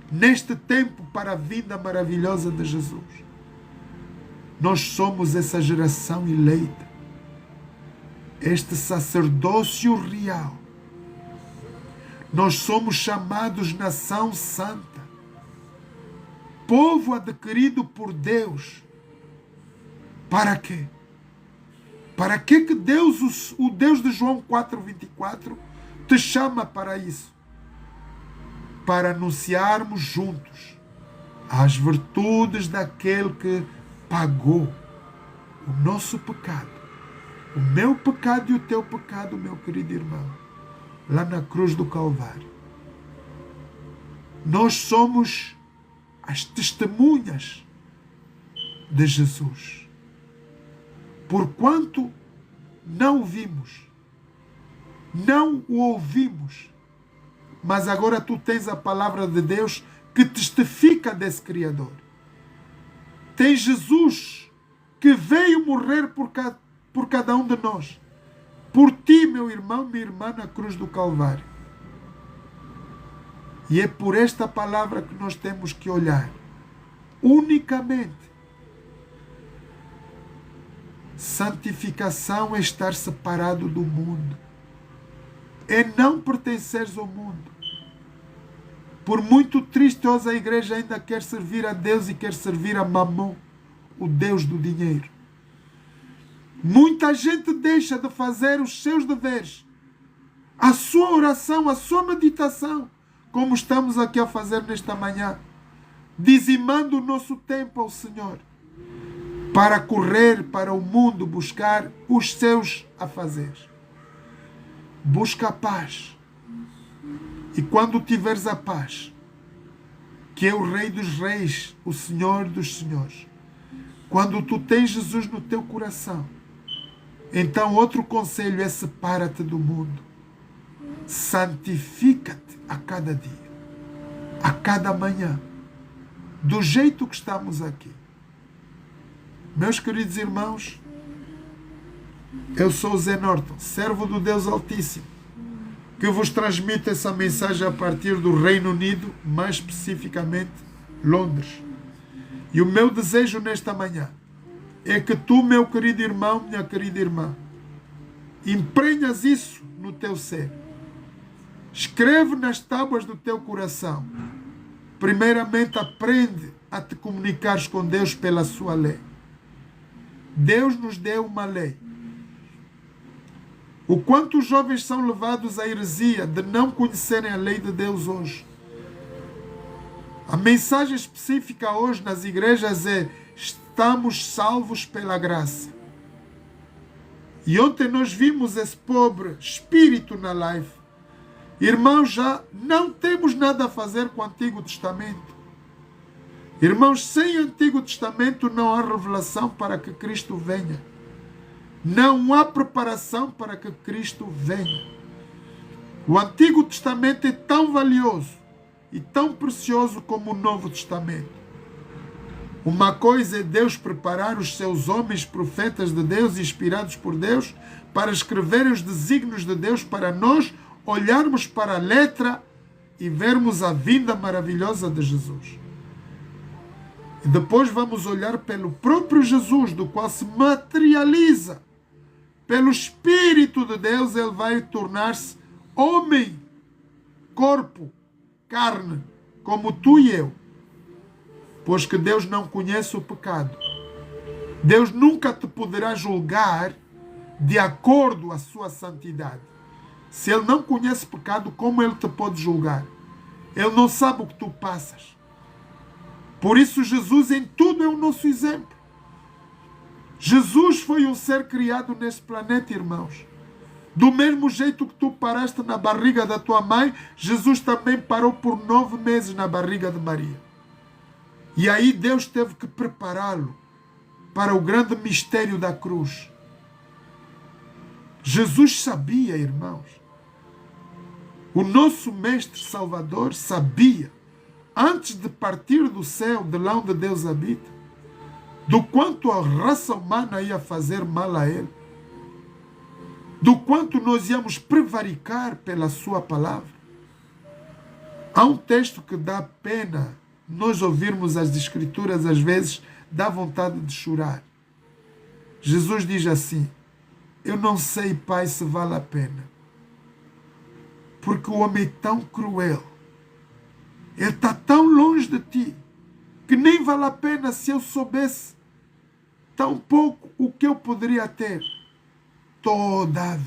neste tempo para a vinda maravilhosa de Jesus. Nós somos essa geração eleita, este sacerdócio real. Nós somos chamados nação santa, povo adquirido por Deus. Para quê? Para que Deus, o Deus de João 4,24, te chama para isso? Para anunciarmos juntos as virtudes daquele que pagou o nosso pecado, o meu pecado e o teu pecado, meu querido irmão, lá na cruz do Calvário. Nós somos as testemunhas de Jesus. Porquanto não o vimos, não o ouvimos, mas agora tu tens a palavra de Deus que testifica desse Criador. Tem Jesus que veio morrer por cada um de nós. Por ti, meu irmão, minha irmã, na cruz do Calvário. E é por esta palavra que nós temos que olhar. Unicamente. Santificação é estar separado do mundo. É não pertenceres ao mundo. Por muito tristosa, a igreja ainda quer servir a Deus e quer servir a Mamon, o Deus do dinheiro. Muita gente deixa de fazer os seus deveres, a sua oração, a sua meditação, como estamos aqui a fazer nesta manhã, dizimando o nosso tempo ao Senhor, para correr para o mundo buscar os seus afazeres. Busca a paz. E quando tiveres a paz, que é o Rei dos Reis, o Senhor dos Senhores, quando tu tens Jesus no teu coração, então outro conselho é: separa-te do mundo. Santifica-te a cada dia, a cada manhã, do jeito que estamos aqui. Meus queridos irmãos, eu sou o Zé Norton, servo do Deus Altíssimo, que vos transmito essa mensagem a partir do Reino Unido, mais especificamente Londres. E o meu desejo nesta manhã é que tu, meu querido irmão, minha querida irmã, emprenhas isso no teu ser. Escreve nas tábuas do teu coração. Primeiramente, aprende a te comunicares com Deus pela sua lei. Deus nos deu uma lei. O quanto os jovens são levados à heresia de não conhecerem a lei de Deus hoje. A mensagem específica hoje nas igrejas é: estamos salvos pela graça. E ontem nós vimos esse pobre espírito na live. Irmãos, já não temos nada a fazer com o Antigo Testamento. Irmãos, sem Antigo Testamento não há revelação para que Cristo venha. Não há preparação para que Cristo venha. O Antigo Testamento é tão valioso e tão precioso como o Novo Testamento. Uma coisa é Deus preparar os seus homens, profetas de Deus, inspirados por Deus, para escreverem os desígnios de Deus para nós olharmos para a letra e vermos a vinda maravilhosa de Jesus. E depois vamos olhar pelo próprio Jesus, do qual se materializa. Pelo Espírito de Deus, ele vai tornar-se homem, corpo, carne, como tu e eu. Pois que Deus não conhece o pecado. Deus nunca te poderá julgar de acordo com a sua santidade. Se ele não conhece pecado, como ele te pode julgar? Ele não sabe o que tu passas. Por isso Jesus em tudo é o nosso exemplo. Jesus foi um ser criado neste planeta, irmãos. Do mesmo jeito que tu paraste na barriga da tua mãe, Jesus também parou por 9 meses na barriga de Maria. E aí Deus teve que prepará-lo para o grande mistério da cruz. Jesus sabia, irmãos. O nosso Mestre Salvador sabia, antes de partir do céu, de lá onde Deus habita, do quanto a raça humana ia fazer mal a ele, do quanto nós íamos prevaricar pela sua palavra. Há um texto que dá pena nós ouvirmos as Escrituras, às vezes dá vontade de chorar. Jesus diz assim: eu não sei, Pai, se vale a pena, porque o homem é tão cruel, ele está tão longe de ti, que nem vale a pena. Se eu soubesse tão pouco o que eu poderia ter. Toda a